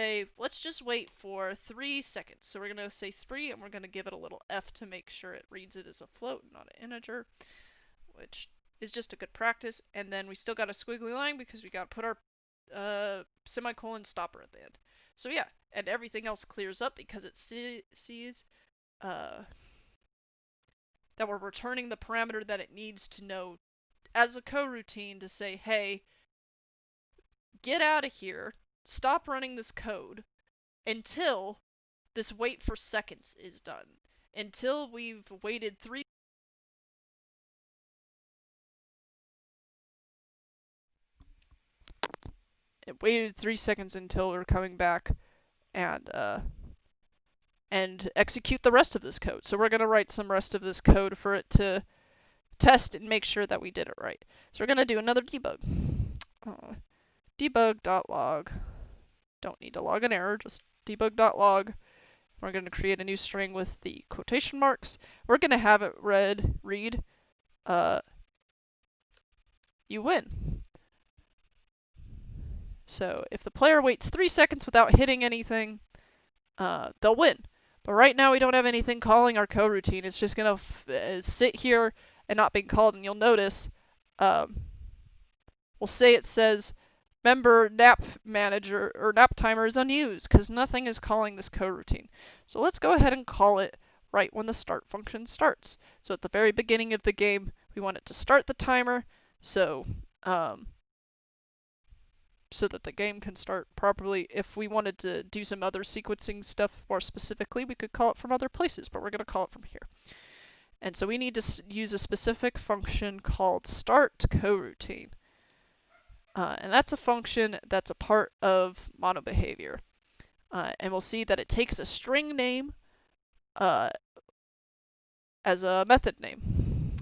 just wait for 3 seconds. So we're going to say 3 and we're going to give it a little F to make sure it reads it as a float, not an integer, which is just a good practice. And then we still got a squiggly line because we got to put our semicolon stopper at the end. So yeah, and everything else clears up because it sees that we're returning the parameter that it needs to know as a coroutine to say, hey, get out of here, stop running this code until this wait for seconds is done. Until we've waited 3 seconds until we're coming back and execute the rest of this code. So we're going to write some rest of this code for it to test and make sure that we did it right. So we're going to do another debug. Debug.log. Don't need to log an error, just debug.log. We're going to create a new string with the quotation marks. We're going to have it read, you win. So if the player waits 3 seconds without hitting anything, they'll win. But right now we don't have anything calling our coroutine. It's just going to sit here and not being called. And you'll notice, we'll say it says member nap manager or nap timer is unused because nothing is calling this coroutine. So let's go ahead and call it right when the start function starts. So at the very beginning of the game, we want it to start the timer so that the game can start properly. If we wanted to do some other sequencing stuff more specifically, we could call it from other places, but we're going to call it from here. And so we need to use a specific function called start coroutine. And that's a function that's a part of mono behavior. And we'll see that it takes a string name as a method name.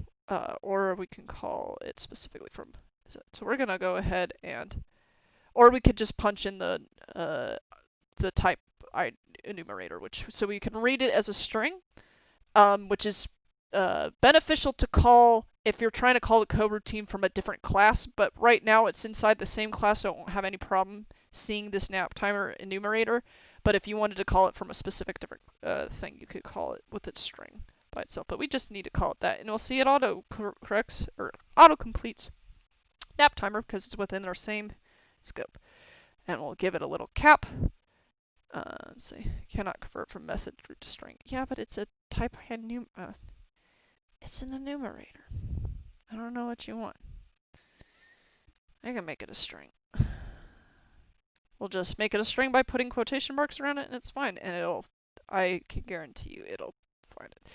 Or we can call it specifically from. So we're going to go ahead and, or we could just punch in the type enumerator, so we can read it as a string, which is beneficial to call if you're trying to call the coroutine from a different class, but right now it's inside the same class, so it won't have any problem seeing this nap timer enumerator. But if you wanted to call it from a specific different thing, you could call it with its string by itself. But we just need to call it that, and we'll see it auto-corrects or auto-completes nap timer because it's within our same scope. And we'll give it a little cap. Let's see, cannot convert from method to string. Yeah, but it's a type it's an enumerator. I don't know what you want. I can make it a string. We'll just make it a string by putting quotation marks around it, and it's fine. And I can guarantee you it'll find it.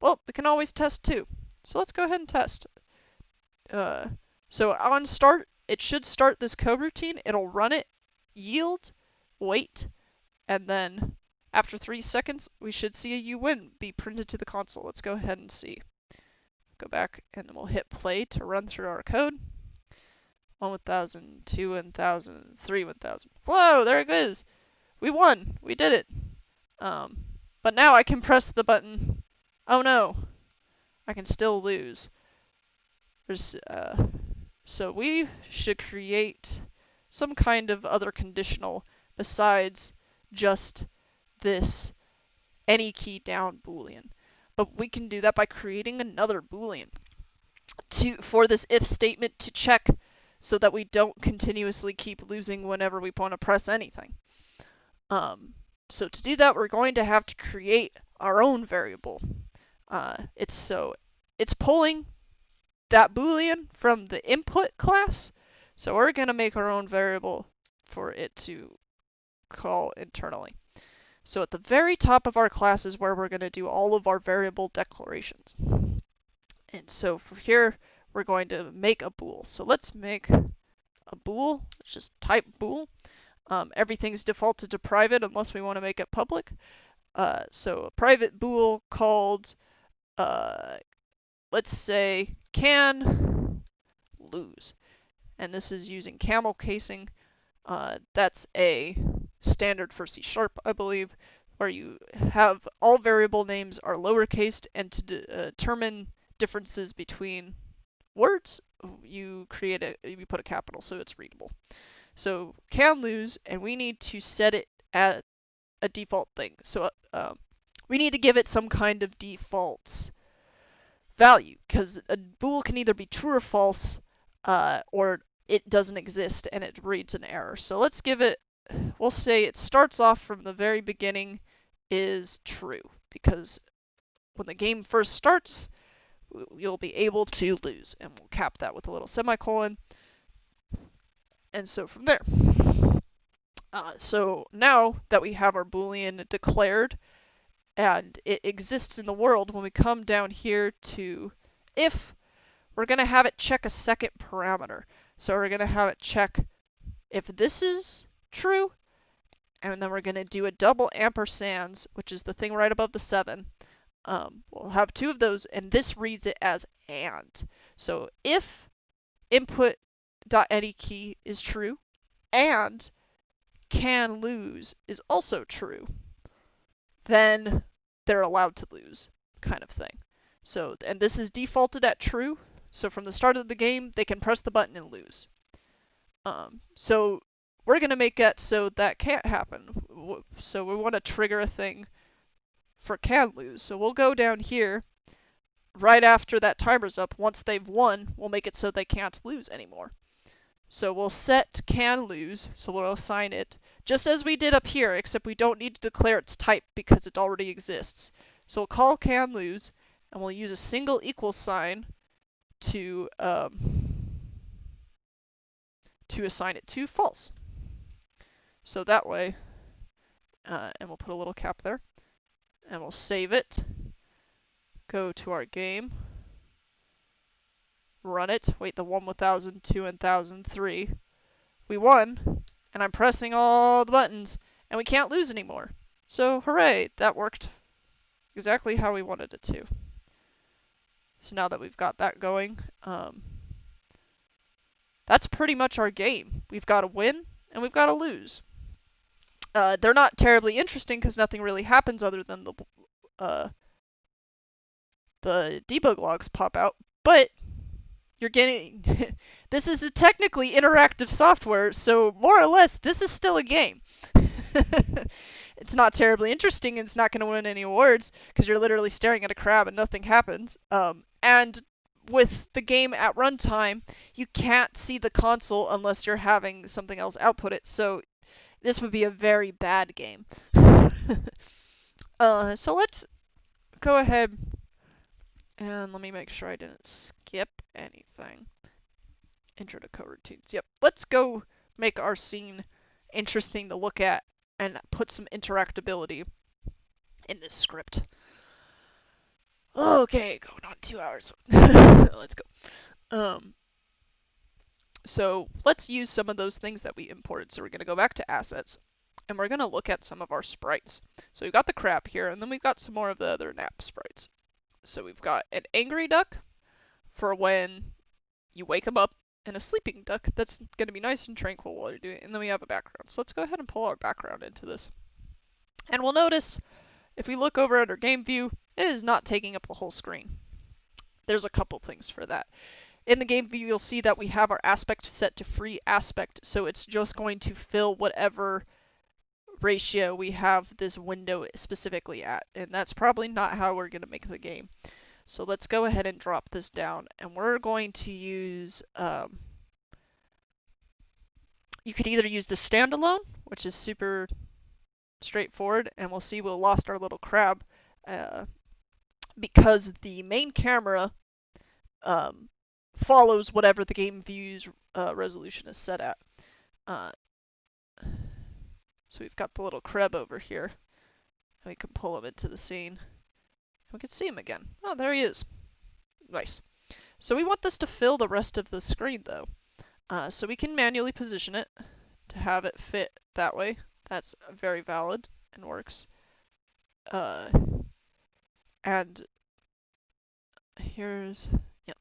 Well, we can always test too. So let's go ahead and test. So on start, it should start this coroutine. It'll run it, yield, wait, and then after 3 seconds, we should see a you win be printed to the console. Let's go ahead and see. Go back and then we'll hit play to run through our code. 1,000, 2,000, 3,000. Whoa, there it is. We won. We did it. But now I can press the button. Oh no, I can still lose. So we should create some kind of other conditional besides just this any key down boolean. But we can do that by creating another boolean for this if statement to check so that we don't continuously keep losing whenever we want to press anything. So to do that, we're going to have to create our own variable. It's pulling that boolean from the input class. So we're going to make our own variable for it to call internally. So at the very top of our class is where we're going to do all of our variable declarations. And so for here, we're going to make a bool. So let's make a bool. Let's just type bool. Everything's defaulted to private unless we want to make it public. So a private bool called, let's say, can lose. And this is using camel casing. That's a standard for C#, I believe, where you have all variable names are lowercased, and to determine differences between words, you put a capital so it's readable. So can lose, and we need to set it at a default thing. So we need to give it some kind of default value, because a bool can either be true or false, or it doesn't exist and it reads an error. So let's give it, we'll say it starts off from the very beginning is true, because when the game first starts, you'll be able to lose, and we'll cap that with a little semicolon. And so from there. So now that we have our boolean declared and it exists in the world, when we come down here to if, we're going to have it check a second parameter. So we're going to have it check if this is true, and then we're going to do a double ampersands, which is the thing right above the 7. We'll have 2 of those, and this reads it as and. So if input.anyKey is true, and can lose is also true, then they're allowed to lose, kind of thing. So, and this is defaulted at true, so from the start of the game, they can press the button and lose. So we're going to make it so that can't happen. So we want to trigger a thing for can lose. So we'll go down here right after that timer's up. Once they've won, we'll make it so they can't lose anymore. So we'll set can lose, so we'll assign it just as we did up here, except we don't need to declare its type because it already exists. So we'll call can lose, and we'll use a single equal sign to assign it to false. So that way, and we'll put a little cap there, and we'll save it, go to our game, run it, wait the 1, 1000, 2, and 1000, 3. We won, and I'm pressing all the buttons, and we can't lose anymore. So hooray, that worked exactly how we wanted it to. So now that we've got that going, that's pretty much our game. We've got to win, and we've got to lose. They're not terribly interesting because nothing really happens other than the debug logs pop out, but you're getting this is a technically interactive software, so more or less this is still a game. It's not terribly interesting and it's not going to win any awards because you're literally staring at a crab and nothing happens. And with the game at runtime, you can't see the console unless you're having something else output it, so this would be a very bad game. So let's go ahead and let me make sure I didn't skip anything. Intro to coroutines. Yep. Let's go make our scene interesting to look at and put some interactability in this script. Okay, going on 2 hours. Let's go. So let's use some of those things that we imported. So we're going to go back to assets, and we're going to look at some of our sprites. So we've got the crab here, and then we've got some more of the other nap sprites. So we've got an angry duck for when you wake him up, and a sleeping duck that's going to be nice and tranquil while you're doing it. And then we have a background. So let's go ahead and pull our background into this. And we'll notice, if we look over at our game view, it is not taking up the whole screen. There's a couple things for that. In the game view, you'll see that we have our aspect set to free aspect, so it's just going to fill whatever ratio we have this window specifically at. And that's probably not how we're going to make the game. So let's go ahead and drop this down, and we're going to use, you could either use the standalone, which is super straightforward, and we'll see we lost our little crab, because the main camera follows whatever the game view's resolution is set at. So we've got the little crab over here, and we can pull him into the scene. We can see him again. Oh, there he is. Nice. So we want this to fill the rest of the screen, though. So we can manually position it to have it fit that way. That's very valid and works. And here's, yep.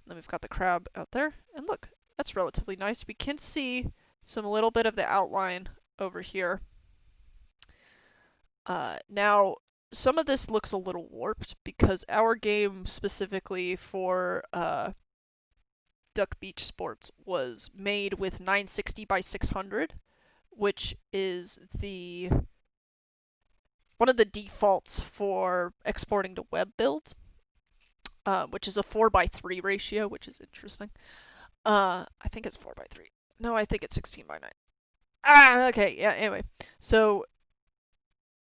Then we've got the crab out there. And look, that's relatively nice. We can see some little bit of the outline over here. Now, some of this looks a little warped because our game specifically for Duck Beach Sports was made with 960 by 600, which is one of the defaults for exporting to web build, which is a 4:3 ratio, which is interesting. I think it's 4:3. No, I think it's 16:9. Okay, yeah, anyway. So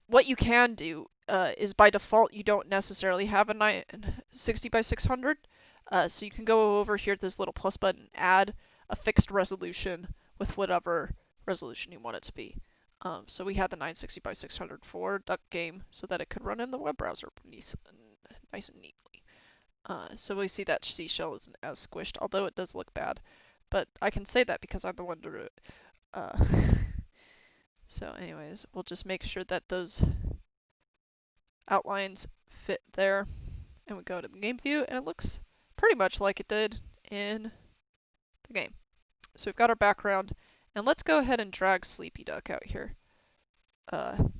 what you can do is by default you don't necessarily have a 960 by 600. So you can go over here to this little plus button, add a fixed resolution with whatever resolution you want it to be. So we had the 960 by 600 for NapGame so that it could run in the web browser nice and neatly. So we see that seashell isn't as squished, although it does look bad. But I can say that because I'm the one to do it. So anyways, we'll just make sure that those outlines fit there. And we go to the game view, and it looks pretty much like it did in the game. So we've got our background, and let's go ahead and drag Sleepy Duck out here. Well,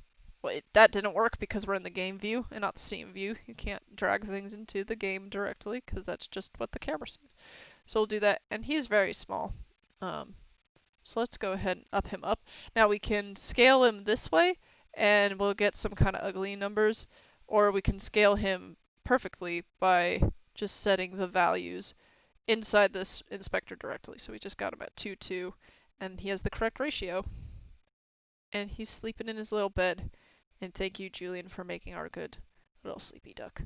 that didn't work because we're in the game view and not the scene view. You can't drag things into the game directly because that's just what the camera sees. So we'll do that, and he's very small. So let's go ahead and up him up. Now we can scale him this way, and we'll get some kind of ugly numbers, or we can scale him perfectly by just setting the values inside this inspector directly. So we just got him at 2, 2, and he has the correct ratio. And he's sleeping in his little bed. And thank you, Julian, for making our good little sleepy duck.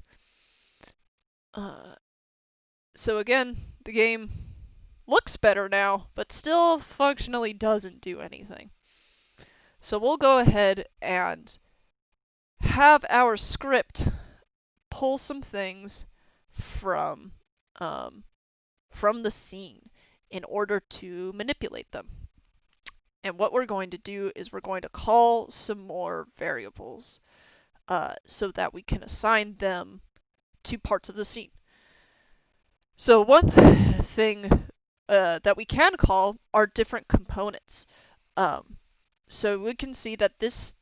So again, the game looks better now, but still functionally doesn't do anything. So we'll go ahead and have our script pull some things from the scene in order to manipulate them. And what we're going to do is we're going to call some more variables so that we can assign them to parts of the scene. So one thing that we can call are different components. So we can see that this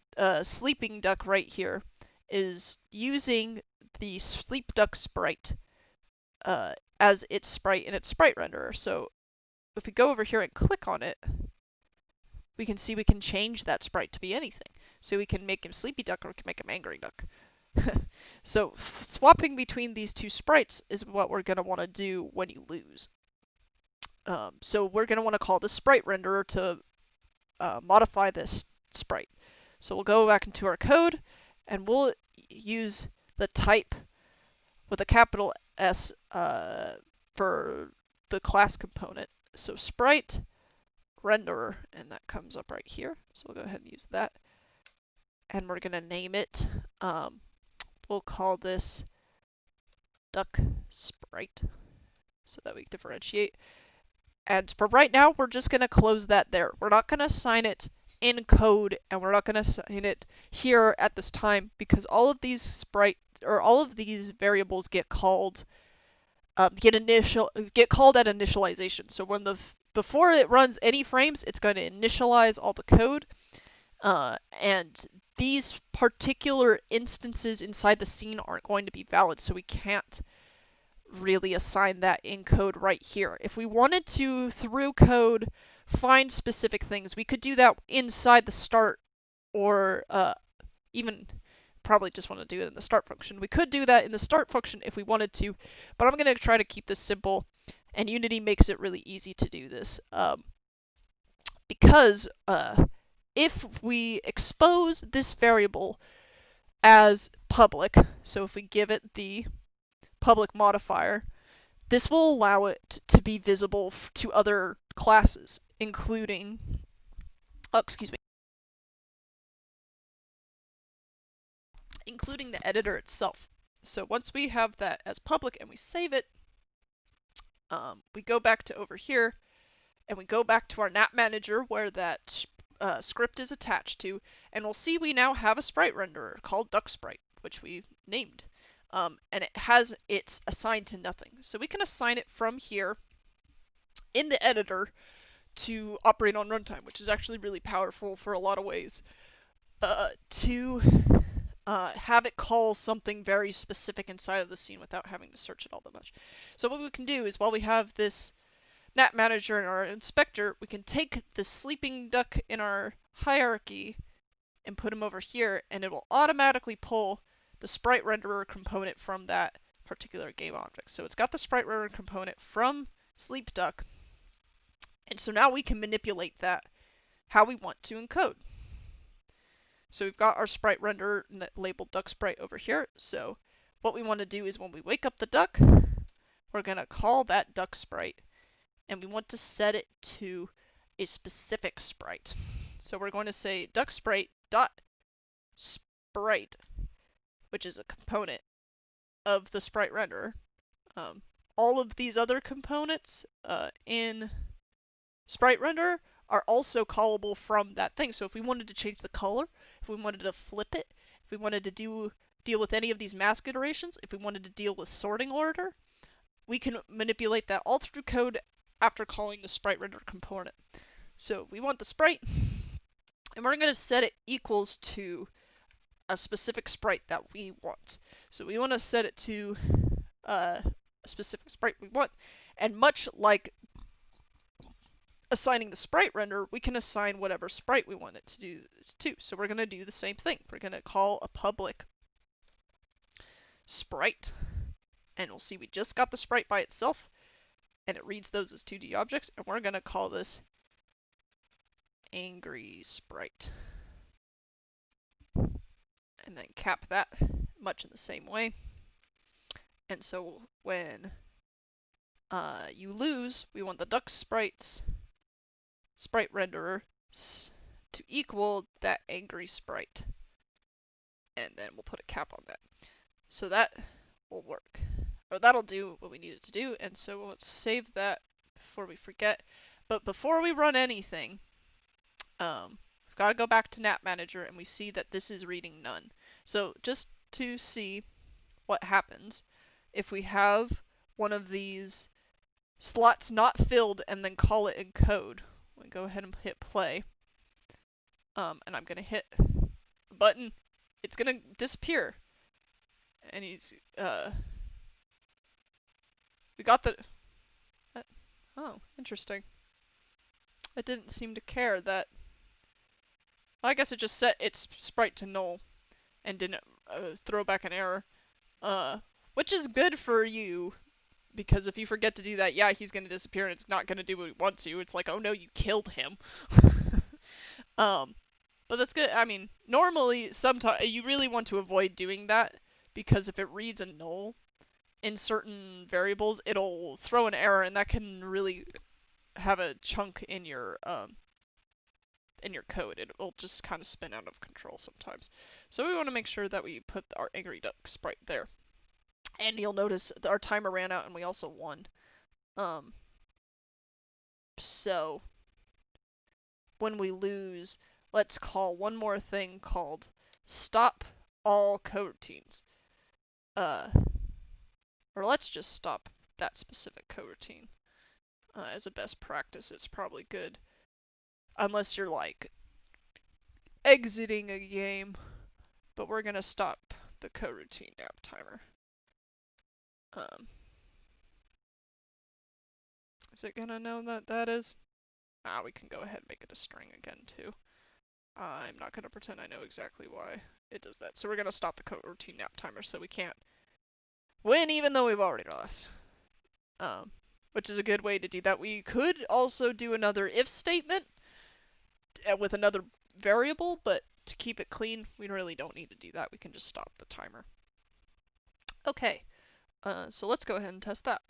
sleeping duck right here is using the sleep duck sprite as its sprite in its sprite renderer. So if we go over here and click on it, we can see we can change that sprite to be anything. So we can make him sleepy duck or we can make him angry duck. So swapping between these two sprites is what we're going to want to do when you lose. So we're going to want to call the sprite renderer to modify this sprite. So we'll go back into our code and we'll use the type with a capital S for the class component. So sprite renderer, and that comes up right here. So we'll go ahead and use that. And we're going to name it, we'll call this duck sprite so that we differentiate. And for right now, we're just going to close that there. We're not going to assign it in code, and we're not going to assign it here at this time because all of these all of these variables get called get called at initialization. So when before it runs any frames, it's going to initialize all the code, and these particular instances inside the scene aren't going to be valid, so we can't really assign that in code right here. If we wanted to, through code, find specific things, we could do that inside the start, or even probably just want to do it in the start function. We could do that in the start function if we wanted to, but I'm going to try to keep this simple, and Unity makes it really easy to do this. Because if we expose this variable as public, so if we give it the public modifier, this will allow it to be visible to other classes, including, including the editor itself. So once we have that as public and we save it, we go back to over here and we go back to our Nap Manager where that script is attached to, and we'll see we now have a sprite renderer called Duck Sprite, which we named. And it's assigned to nothing. So we can assign it from here in the editor to operate on runtime, which is actually really powerful for a lot of ways. To have it call something very specific inside of the scene without having to search it all that much. So what we can do is while we have this Nap Manager in our inspector, we can take the sleeping duck in our hierarchy and put him over here, and it will automatically pull the sprite renderer component from that particular game object. So it's got the sprite renderer component from Sleep Duck, and so now we can manipulate that how we want to encode. So we've got our sprite renderer labeled duck sprite over here. So what we want to do is when we wake up the duck, we're going to call that duck sprite, and we want to set it to a specific sprite. So we're going to say duck sprite dot sprite, which is a component of the sprite renderer. All of these other components in sprite renderer are also callable from that thing. So if we wanted to change the color, if we wanted to flip it, if we wanted to deal with any of these mask iterations, if we wanted to deal with sorting order, we can manipulate that all through code after calling the sprite renderer component. So we want the sprite, and we're going to set it equals to a specific sprite that we want. So we want to set it to a specific sprite we want. And much like assigning the sprite render, we can assign whatever sprite we want it to do too. So we're going to do the same thing. We're going to call a public sprite, and we'll see we just got the sprite by itself, and it reads those as 2D objects, and we're going to call this angry sprite. And then cap that much in the same way. And so when you lose, we want the duck sprite renderer to equal that angry sprite. And then we'll put a cap on that. So that will work. Or that'll do what we need it to do. And so let's save that before we forget. But before we run anything, we've got to go back to Nap Manager, and we see that this is reading none. So just to see what happens if we have one of these slots not filled and then call it in code. We go ahead and hit play. And I'm going to hit the button. It's going to disappear. And we got the, oh, interesting. It didn't seem to care that, I guess it just set its sprite to null and didn't throw back an error. Which is good for you, because if you forget to do that, yeah, he's going to disappear and it's not going to do what he wants to. It's like, oh no, you killed him. But that's good. I mean, normally, sometimes you really want to avoid doing that, because if it reads a null in certain variables, it'll throw an error, and that can really have a chunk in your code. It will just kind of spin out of control sometimes. So we want to make sure that we put our angry duck sprite there. And you'll notice our timer ran out and we also won. So when we lose, let's call one more thing called stop all coroutines. Or let's just stop that specific coroutine. As a best practice, it's probably good. Unless you're like exiting a game. But we're gonna stop the coroutine nap timer. Is it gonna know that that is? We can go ahead and make it a string again too. I'm not gonna pretend I know exactly why it does that. So we're gonna stop the coroutine nap timer so we can't win even though we've already lost. Which is a good way to do that. We could also do another if statement with another variable, but to keep it clean, we really don't need to do that. We can just stop the timer. Okay, so let's go ahead and test that.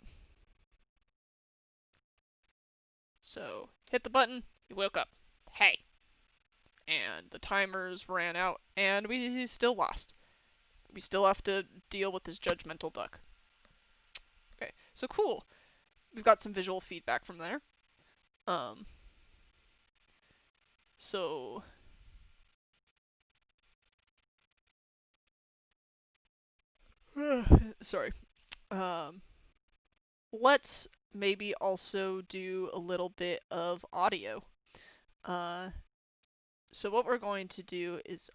So hit the button, you woke up. Hey! And the timers ran out, and we still lost. We still have to deal with this judgmental duck. Okay, so cool. We've got some visual feedback from there. So sorry. Let's maybe also do a little bit of audio. So what we're going to do is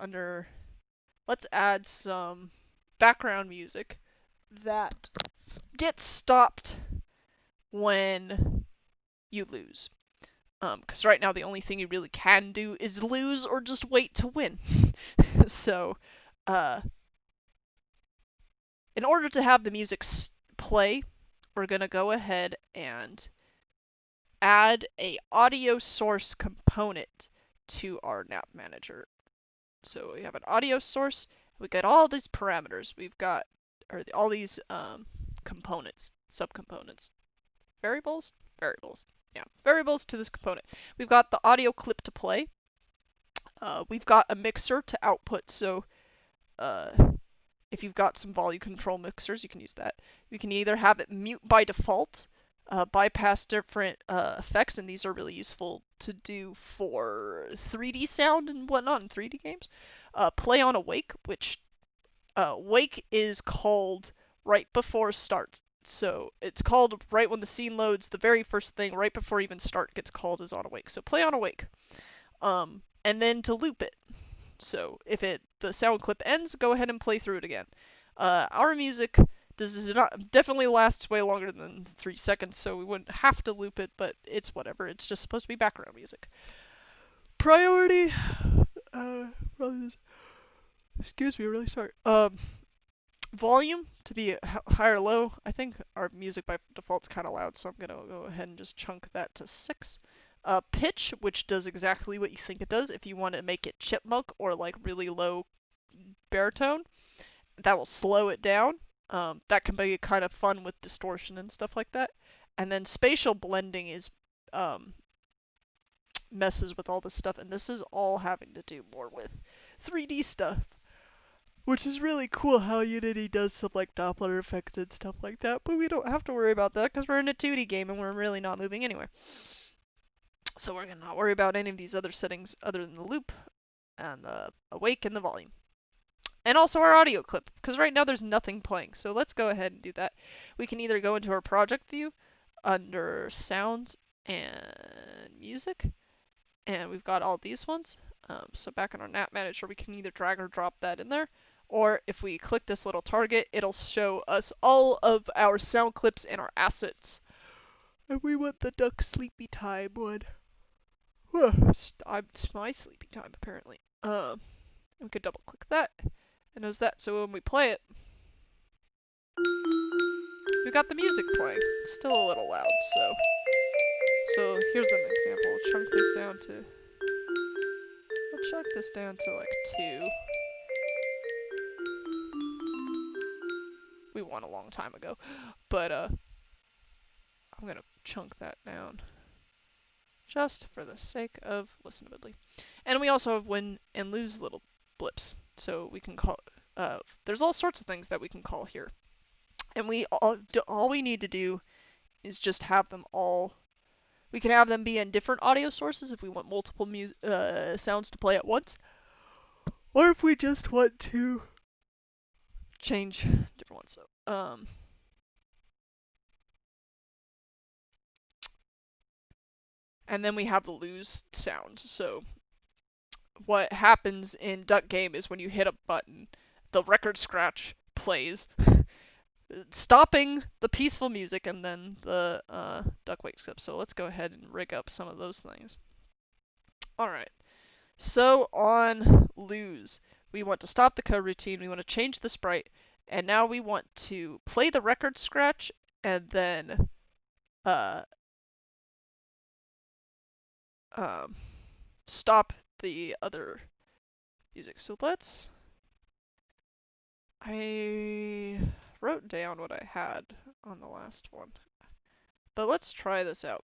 let's add some background music that gets stopped when you lose. Because right now the only thing you really can do is lose or just wait to win. So, in order to have the music play, we're going to go ahead and add a audio source component to our Nap Manager. So we have an audio source. We got all these parameters. We've got all these components, subcomponents, variables. Yeah, variables to this component. We've got the audio clip to play. We've got a mixer to output. So if you've got some volume control mixers, you can use that. You can either have it mute by default, bypass different effects, and these are really useful to do for 3D sound and whatnot in 3D games. Play on awake, which wake is called right before start. So it's called right when the scene loads. The very first thing right before even start gets called is on awake. So play on awake. And then to loop it. So if the sound clip ends, go ahead and play through it again. Our music definitely lasts way longer than 3 seconds, so we wouldn't have to loop it, but it's whatever. It's just supposed to be background music. Priority. Excuse me, really sorry. Volume to be high or low. I think our music by default is kind of loud, so I'm gonna go ahead and just chunk that to 6. Pitch, which does exactly what you think it does. If you want to make it chipmunk or like really low baritone, that will slow it down. That can be kind of fun with distortion and stuff like that. And then spatial blending is messes with all this stuff, and this is all having to do more with 3D stuff. Which is really cool how Unity does some like Doppler effects and stuff like that, but we don't have to worry about that because we're in a 2D game and we're really not moving anywhere. So we're going to not worry about any of these other settings other than the loop and the awake and the volume. And also our audio clip, because right now there's nothing playing. So let's go ahead and do that. We can either go into our project view under sounds and music, and we've got all these ones. So back in our Nap Manager, we can either drag or drop that in there, or if we click this little target, it'll show us all of our sound clips and our assets. And we want the duck sleepy time one. It's my sleepy time, apparently. We could double click that, and there's that. So when we play it, we got the music playing. It's still a little loud, so here's an example. I'll chunk this down to like 2. We won a long time ago, but I'm gonna chunk that down just for the sake of listenability. And we also have win and lose little blips, so we can call. There's all sorts of things that we can call here, and all we need to do is just have them all. We can have them be in different audio sources if we want multiple sounds to play at once, or if we just want to change different ones. So, and then we have the lose sound. So what happens in Duck Game is when you hit a button, the record scratch plays, stopping the peaceful music, and then the duck wakes up. So let's go ahead and rig up some of those things. Alright, so on lose, we want to stop the coroutine, we want to change the sprite, and now we want to play the record scratch, and then stop the other music. So I wrote down what I had on the last one, but let's try this out.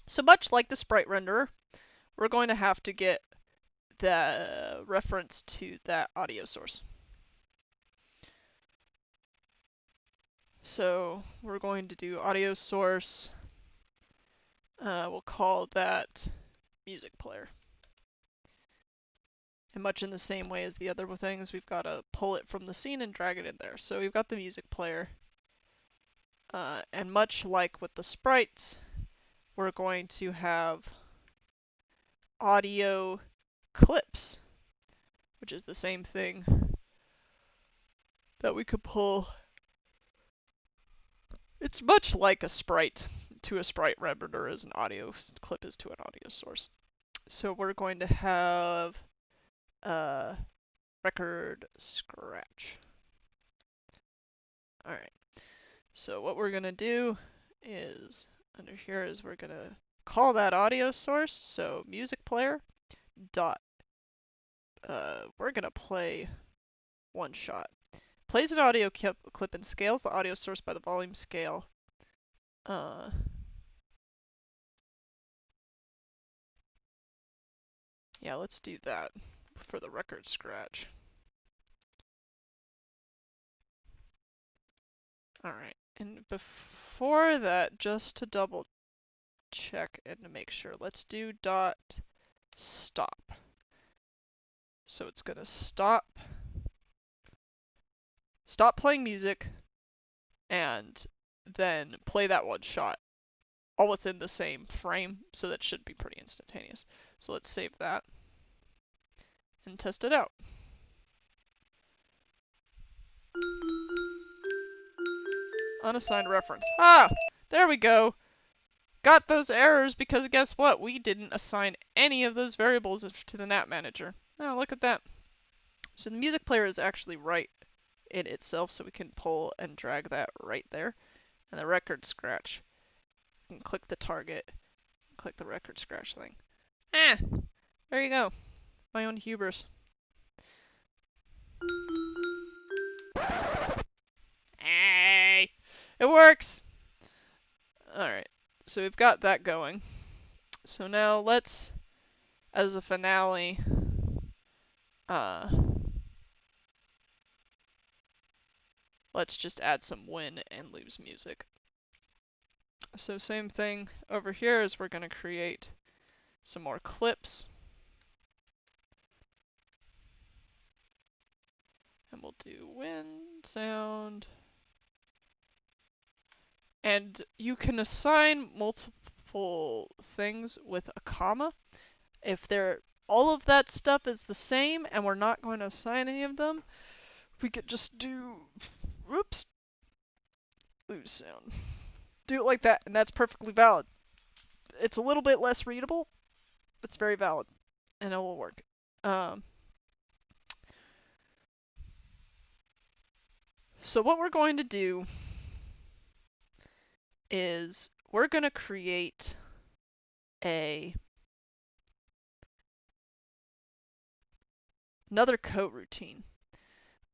So much like the sprite renderer, we're going to have to get the reference to that audio source. So we're going to do audio source. We'll call that music player. And much in the same way as the other things, we've got to pull it from the scene and drag it in there. So we've got the music player. And much like with the sprites, we're going to have audio clips, which is the same thing that we could pull. It's much like a sprite to a sprite renderer as an audio clip is to an audio source. So we're going to have record scratch. Alright, so what we're going to do is, under here is we're going to call that audio source, so music player dot, we're going to play one shot. Plays an audio clip and scales the audio source by the volume scale. Yeah, let's do that for the record scratch. Alright, and before that, just to double check and to make sure, let's do dot stop. So it's gonna stop playing music and then play that one shot, all within the same frame, so that should be pretty instantaneous. So let's save that. and test it out. Unassigned reference. Ah! There we go! Got those errors because guess what? We didn't assign any of those variables to the Nap Manager. Oh, look at that. So the music player is actually right in itself, so we can pull and drag that right there. And the record scratch. You can click the target, click the record scratch thing. Ah! There you go. My own hubris. Hey! It works! Alright, so we've got that going. So now let's, as a finale, let's just add some win and lose music. So same thing over here is we're going to create some more clips. And we'll do win, sound. And you can assign multiple things with a comma. If all of that stuff is the same and we're not going to assign any of them, we could just do, whoops, lose sound. Do it like that, and that's perfectly valid. It's a little bit less readable, but it's very valid, and it will work. So what we're going to do is we're going to create another coroutine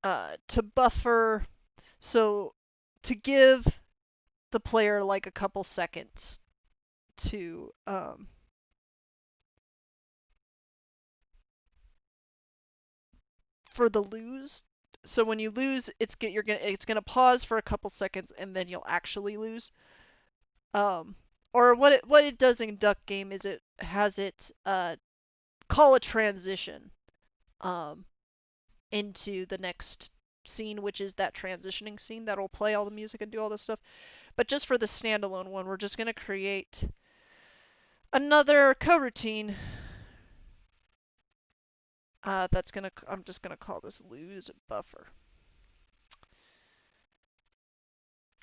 to buffer, so to give the player like a couple seconds to for the lose. So when you lose, it's gonna pause for a couple seconds and then you'll actually lose. Or what it does in NapGame is it has it call a transition into the next scene, which is that transitioning scene that'll play all the music and do all this stuff. But just for the standalone one, we're just gonna create another coroutine. I'm just gonna call this lose buffer.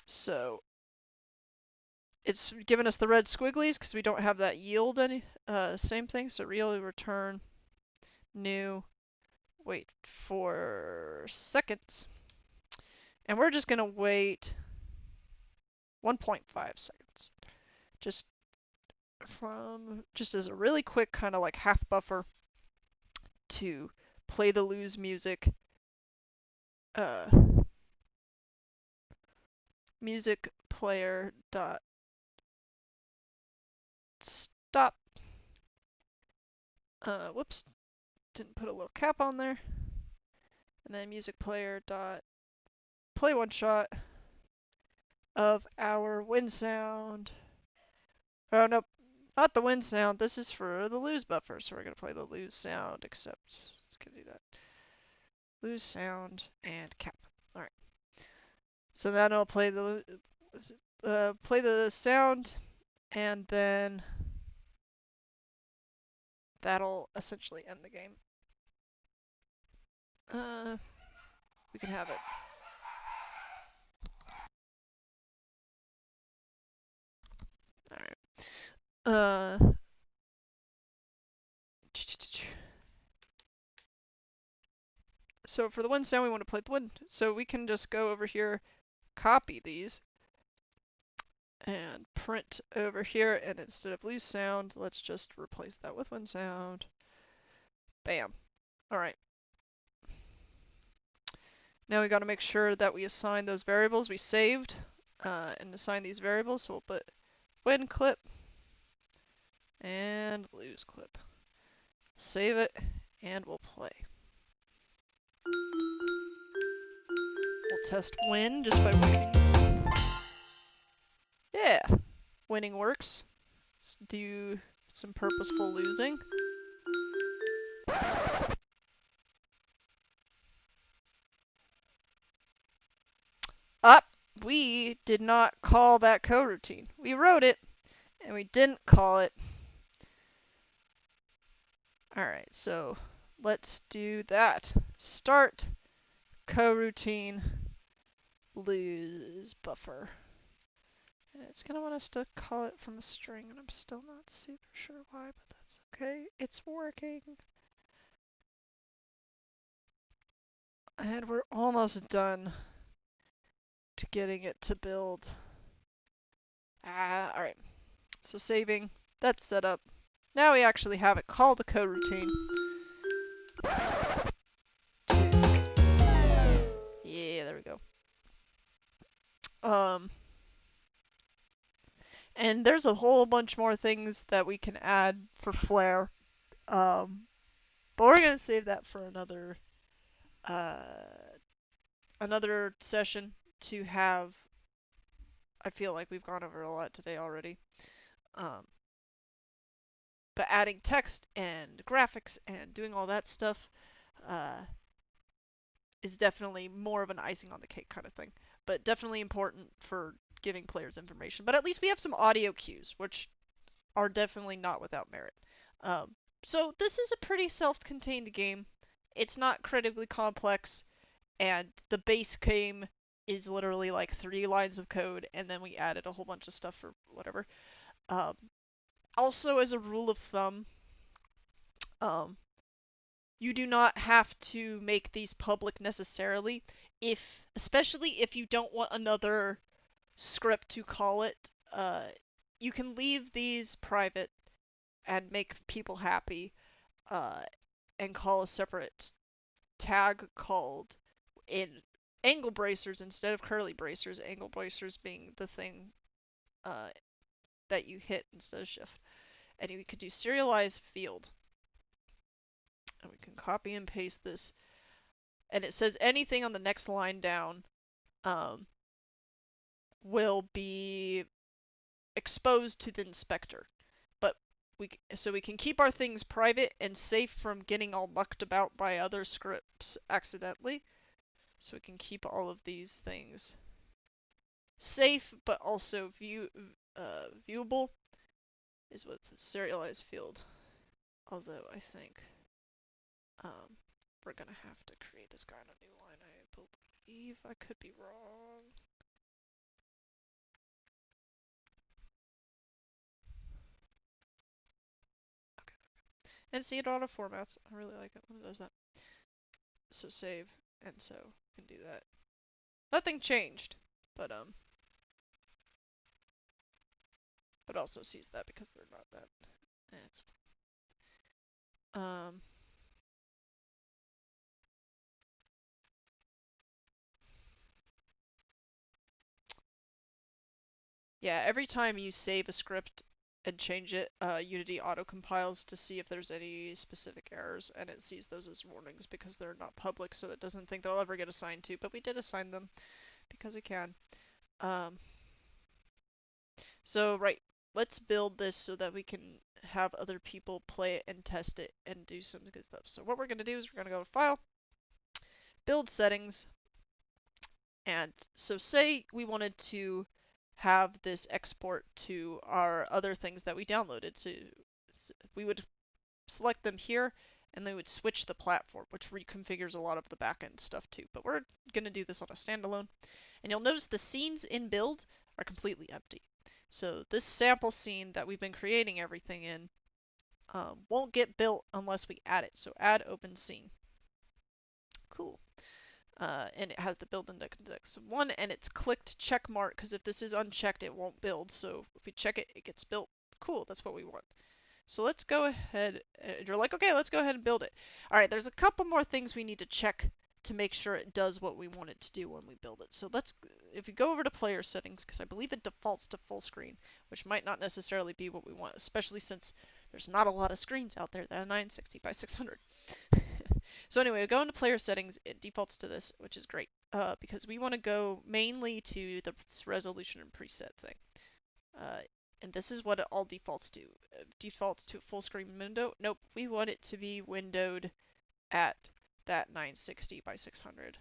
So it's given us the red squigglies because we don't have that yield any same thing. So really return new, wait for seconds, and we're just gonna wait 1.5 seconds, just as a really quick kind of like half buffer to play the lose music. Music player dot stop. Whoops, didn't put a little cap on there. And then music player dot play one shot of our win sound. Oh no, not the win sound. This is for the lose buffer, so we're gonna play the lose sound. Except let's do that. Lose sound and cap. All right. So then I'll play the sound, and then that'll essentially end the game. We can have it. Alright. So for the one sound, we want to play the one. So we can just go over here, copy these, and print over here, and instead of lose sound, let's just replace that with one sound. Bam. Alright. Now we got to make sure that we assign those variables we saved and assign these variables. So we'll put win clip and lose clip. Save it and we'll play. We'll test win just by waiting. Yeah, winning works. Let's do some purposeful losing. We did not call that coroutine. We wrote it, and we didn't call it. Alright, so let's do that. Start coroutine lose buffer. And it's gonna want us to call it from a string, and I'm still not super sure why, but that's okay. It's working. And we're almost done to getting it to build. Alright. So saving. That's set up. Now we actually have it call the coroutine. Yeah, there we go. And there's a whole bunch more things that we can add for Flare. But we're gonna save that for uh, another session to have. I feel like we've gone over a lot today already. Um, but adding text and graphics and doing all that stuff uh, is definitely more of an icing on the cake kind of thing. But definitely important for giving players information. But at least we have some audio cues, which are definitely not without merit. Um, so this is a pretty self-contained game. It's not critically complex, and the base game is literally like 3 lines of code, and then we added a whole bunch of stuff for whatever. Um, Also, as a rule of thumb, um, you do not have to make these public necessarily, especially if you don't want another script to call it. You can leave these private and make people happy, uh, and call a separate tag called in angle bracers instead of curly bracers. Angle bracers being the thing uh, that you hit instead of shift. And we could do serialized field. And we can copy and paste this. And it says anything on the next line down um, will be exposed to the inspector. But so we can keep our things private and safe from getting all mucked about by other scripts accidentally. So we can keep all of these things safe, but also viewable is with the serialized field. Although I think we're gonna have to create this guy on a new line. I believe I could be wrong. Okay. And see, it auto formats. I really like it when it does that. So save, and so we can do that. Nothing changed, but also sees that because they're not that. It's yeah, every time you save a script and change it, Unity auto-compiles to see if there's any specific errors, and it sees those as warnings because they're not public, so it doesn't think they'll ever get assigned to, but we did assign them because it can. So, right, let's build this so that we can have other people play it and test it and do some good stuff. So what we're going to do is we're going to go to File, Build Settings, and so say we wanted to have this export to our other things that we downloaded. So we would select them here, and they would switch the platform, which reconfigures a lot of the backend stuff too. But we're going to do this on a standalone. And you'll notice the scenes in build are completely empty. So this sample scene that we've been creating everything in won't get built unless we add it. So add open scene. Cool. And it has the build index 1, and it's clicked check mark, because if this is unchecked, it won't build. So if we check it, it gets built. Cool, that's what we want. So let's go ahead, you're like, okay, let's go ahead and build it. All right, there's a couple more things we need to check to make sure it does what we want it to do when we build it. So if we go over to player settings, because I believe it defaults to full screen, which might not necessarily be what we want, especially since there's not a lot of screens out there that are 960 by 600. So anyway, we go into player settings, it defaults to this, which is great, because we want to go mainly to the resolution and preset thing. And this is what it all defaults to. Defaults to full screen window. Nope, we want it to be windowed at that 960 by 600.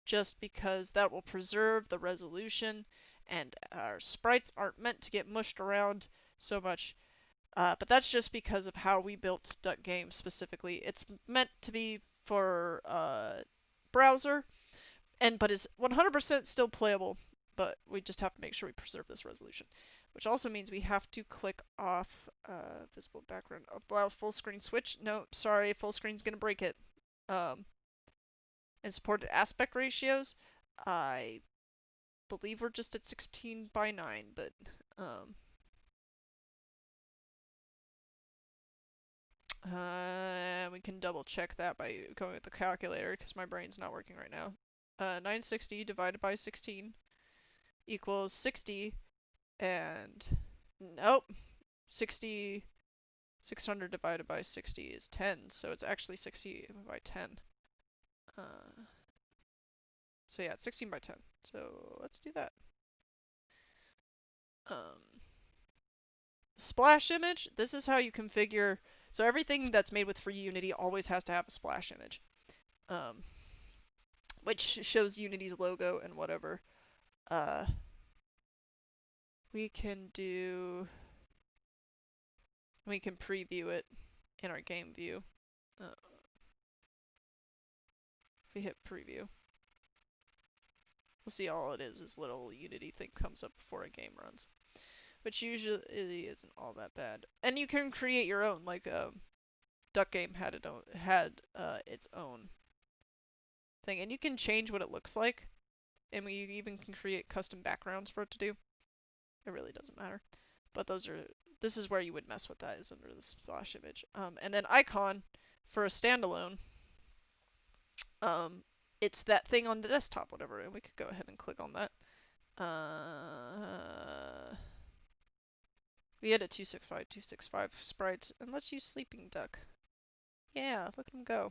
Just because that will preserve the resolution, and our sprites aren't meant to get mushed around so much. But that's just because of how we built NapGame specifically. It's meant to be for browser, but is 100% still playable. But we just have to make sure we preserve this resolution, which also means we have to click off visible background. Allow full screen switch. No, sorry, full screen's gonna break it. Um, and supported aspect ratios. I believe we're just at 16 by 9, but we can double check that by going with the calculator because my brain's not working right now. 960 divided by 16 equals 60, and nope, 60, 600 divided by 60 is 10, so it's actually 60 by 10. So yeah, it's 16 by 10. So let's do that. Splash image, this is how you configure. So everything that's made with free Unity always has to have a splash image, which shows Unity's logo and whatever. We can preview it in our game view. If we hit preview, we'll see all it is little Unity thing comes up before a game runs, which usually isn't all that bad. And you can create your own, like NapGame had its own thing, and you can change what it looks like, and you even can create custom backgrounds for it to do. It really doesn't matter, but this is where you would mess with that, is under the splash image. And then icon for a standalone. It's that thing on the desktop, whatever, and we could go ahead and click on that. We had a 265 sprites, and let's use Sleeping Duck. Yeah, look at him go.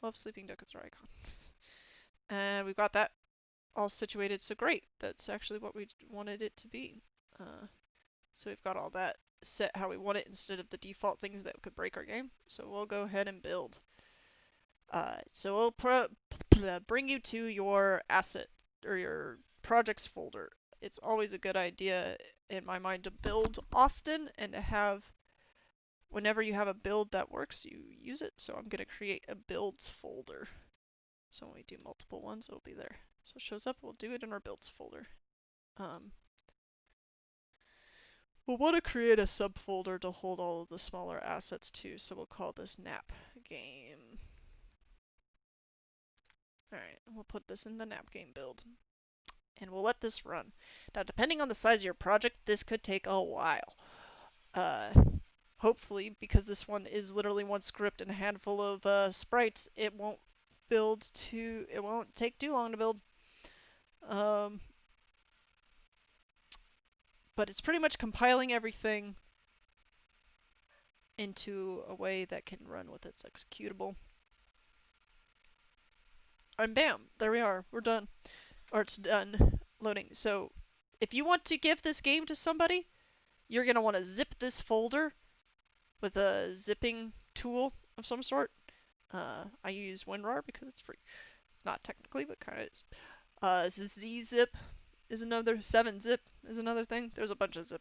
Love Sleeping Duck as our icon. And we've got that all situated, so great. That's actually what we wanted it to be. So we've got all that set how we want it instead of the default things that could break our game. So we'll go ahead and build. So we'll bring you to your asset or your projects folder. It's always a good idea in my mind to build often and to have, whenever you have a build that works, you use it. So I'm going to create a builds folder. So when we do multiple ones, it'll be there. So it shows up, we'll do it in our builds folder. We'll want to create a subfolder to hold all of the smaller assets too, so we'll call this NapGame. Alright, we'll put this in the NapGame build. And we'll let this run. Now, depending on the size of your project, this could take a while. Hopefully, because this one is literally one script and a handful of sprites, it won't take too long to build. But it's pretty much compiling everything into a way that can run with its executable. And bam, there we are. We're done. Or it's done loading. So if you want to give this game to somebody, you're going to want to zip this folder with a zipping tool of some sort. I use WinRAR because it's free. Not technically, but kind of is. ZZip is another, 7-zip is another thing. There's a bunch of zip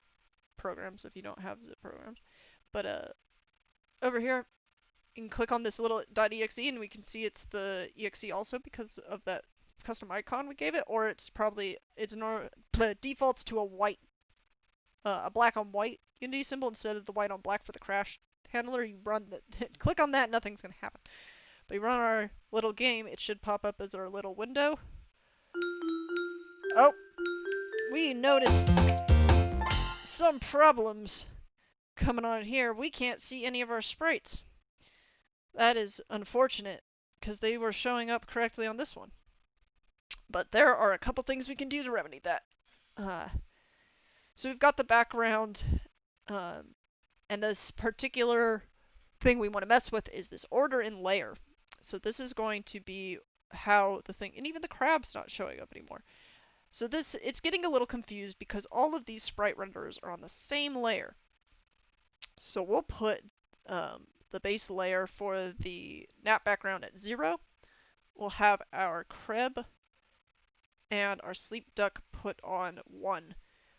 programs if you don't have zip programs. But over here, you can click on this little .exe and we can see it's the exe also because of that custom icon we gave it, or defaults to a black on white Unity symbol instead of the white on black for the crash handler. You run click on that, nothing's gonna happen. But you run our little game, it should pop up as our little window. Oh, we noticed some problems coming on here. We can't see any of our sprites. That is unfortunate, because they were showing up correctly on this one. But there are a couple things we can do to remedy that. So we've got the background, and this particular thing we want to mess with is this order in layer. So this is going to be how the thing, and even the crab's not showing up anymore. So it's getting a little confused because all of these sprite renderers are on the same layer. So we'll put the base layer for the nap background at 0. We'll have our crab and our sleep duck put on 1.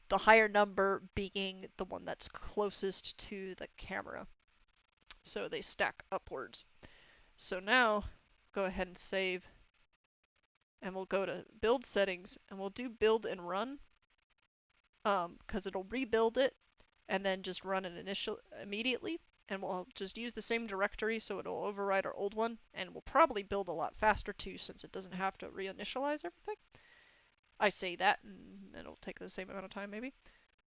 the higher number being the one that's closest to the camera. So they stack upwards. So now, go ahead and save, and we'll go to build settings, and we'll do build and run, because it'll rebuild it, and then just run it immediately, and we'll just use the same directory so it'll override our old one, and we'll probably build a lot faster too since it doesn't have to reinitialize everything. I say that, and it'll take the same amount of time maybe.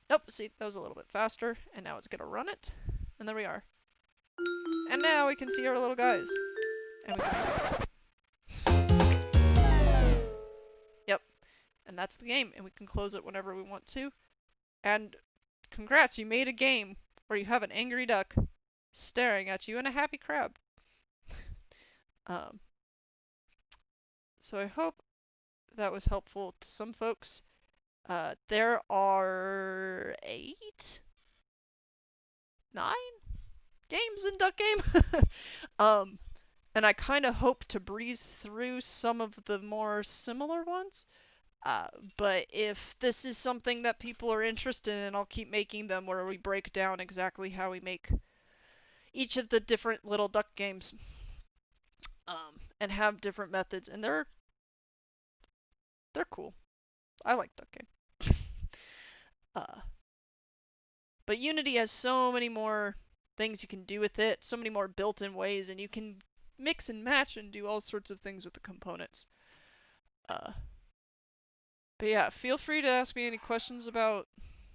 Nope, see, that was a little bit faster, and now it's gonna run it, and there we are. And now we can see our little guys, and we can do this. Yep, and that's the game, and we can close it whenever we want to. And congrats, you made a game where you have an angry duck staring at you and a happy crab. um, so I hope that was helpful to some folks. There are 8, 9 games in Duck Game. And I kind of hope to breeze through some of the more similar ones. But if this is something that people are interested in, I'll keep making them where we break down exactly how we make each of the different little duck games. And have different methods, and they're cool. I like Duck Game. But Unity has so many more things you can do with it, so many more built-in ways, and you can mix and match and do all sorts of things with the components. But yeah, feel free to ask me any questions about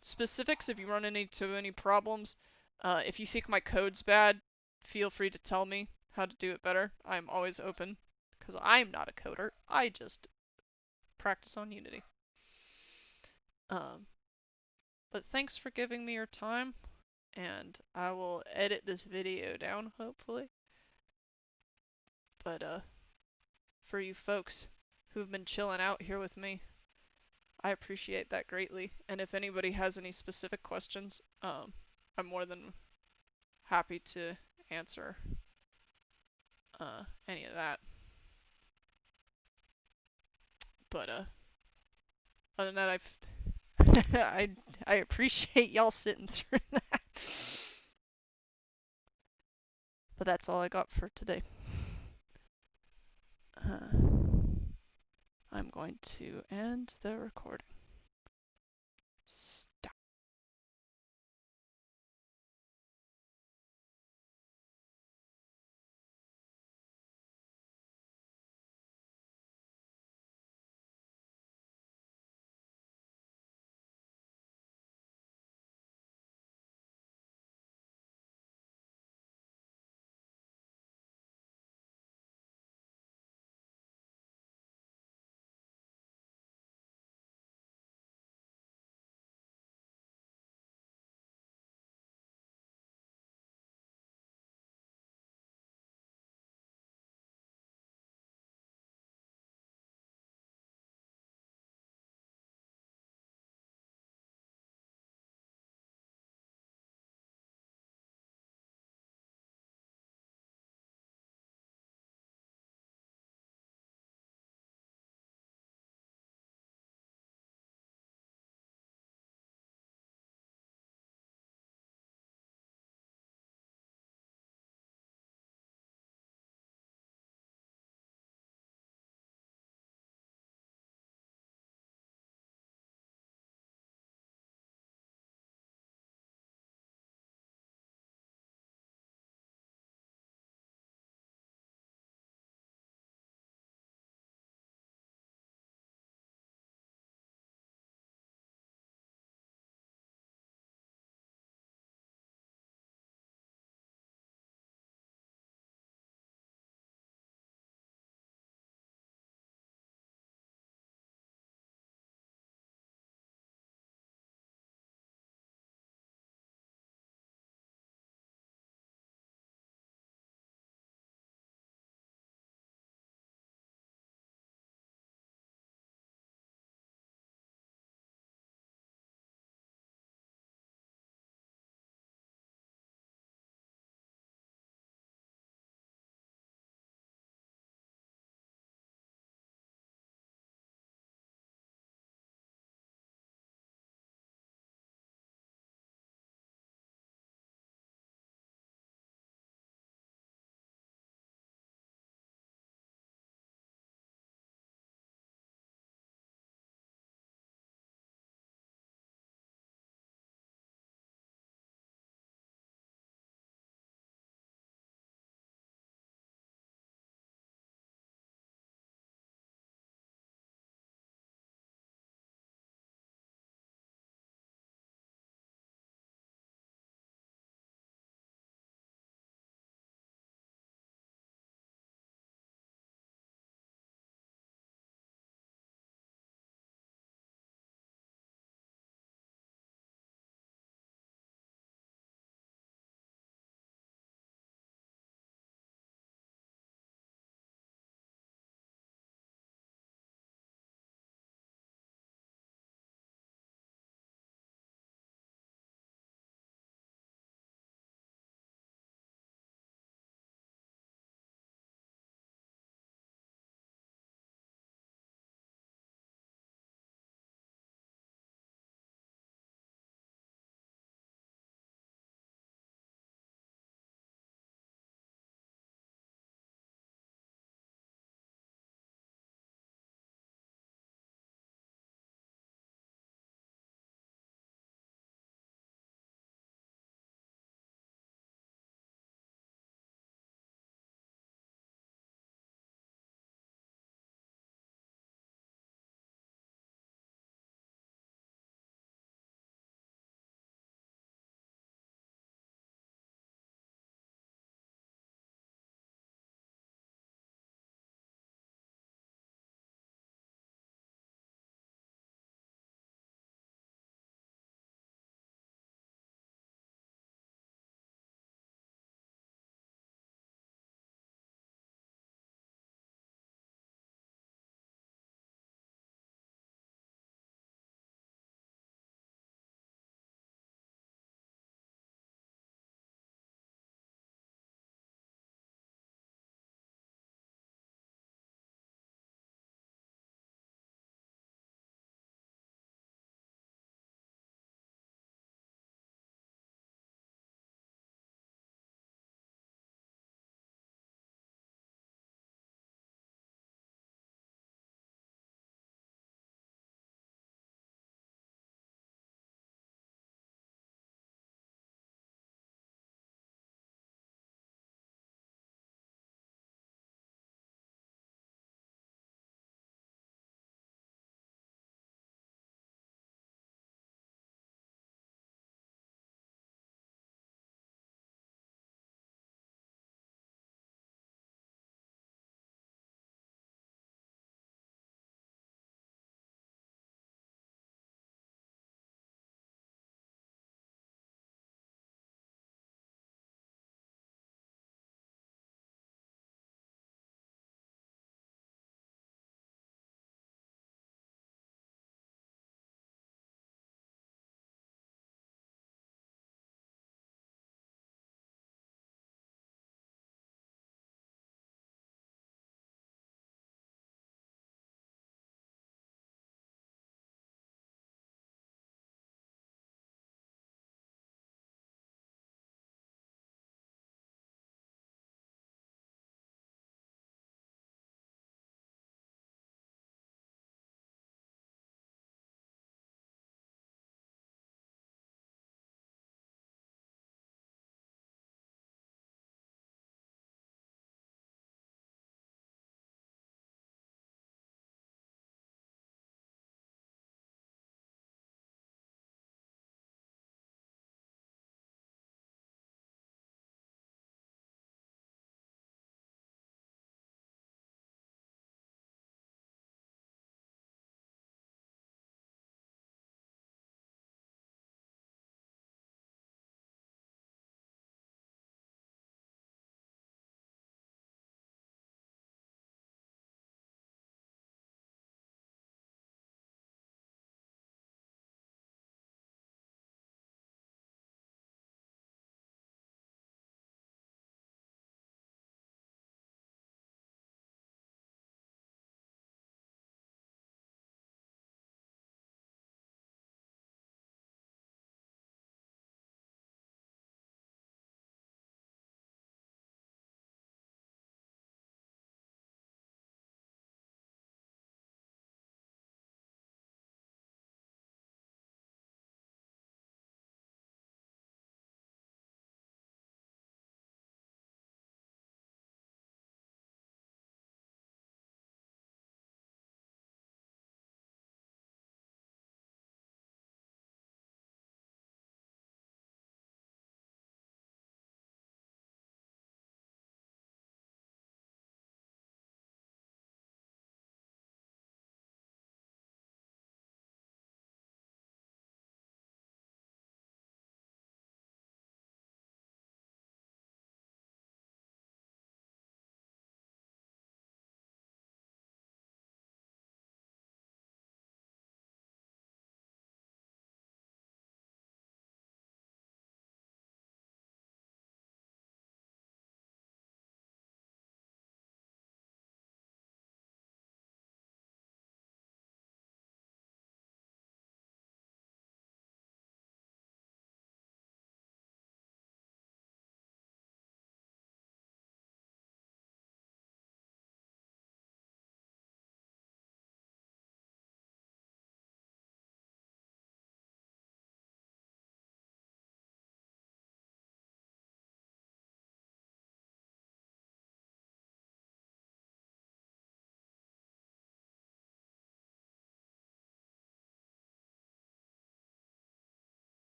specifics if you run into any problems. If you think my code's bad, feel free to tell me how to do it better. I'm always open, because I'm not a coder. I just practice on Unity. But thanks for giving me your time, and I will edit this video down, hopefully. But for you folks who've been chilling out here with me, I appreciate that greatly. And if anybody has any specific questions, I'm more than happy to answer any of that. But other than that, I appreciate y'all sitting through that. But that's all I got for today. I'm going to end the recording.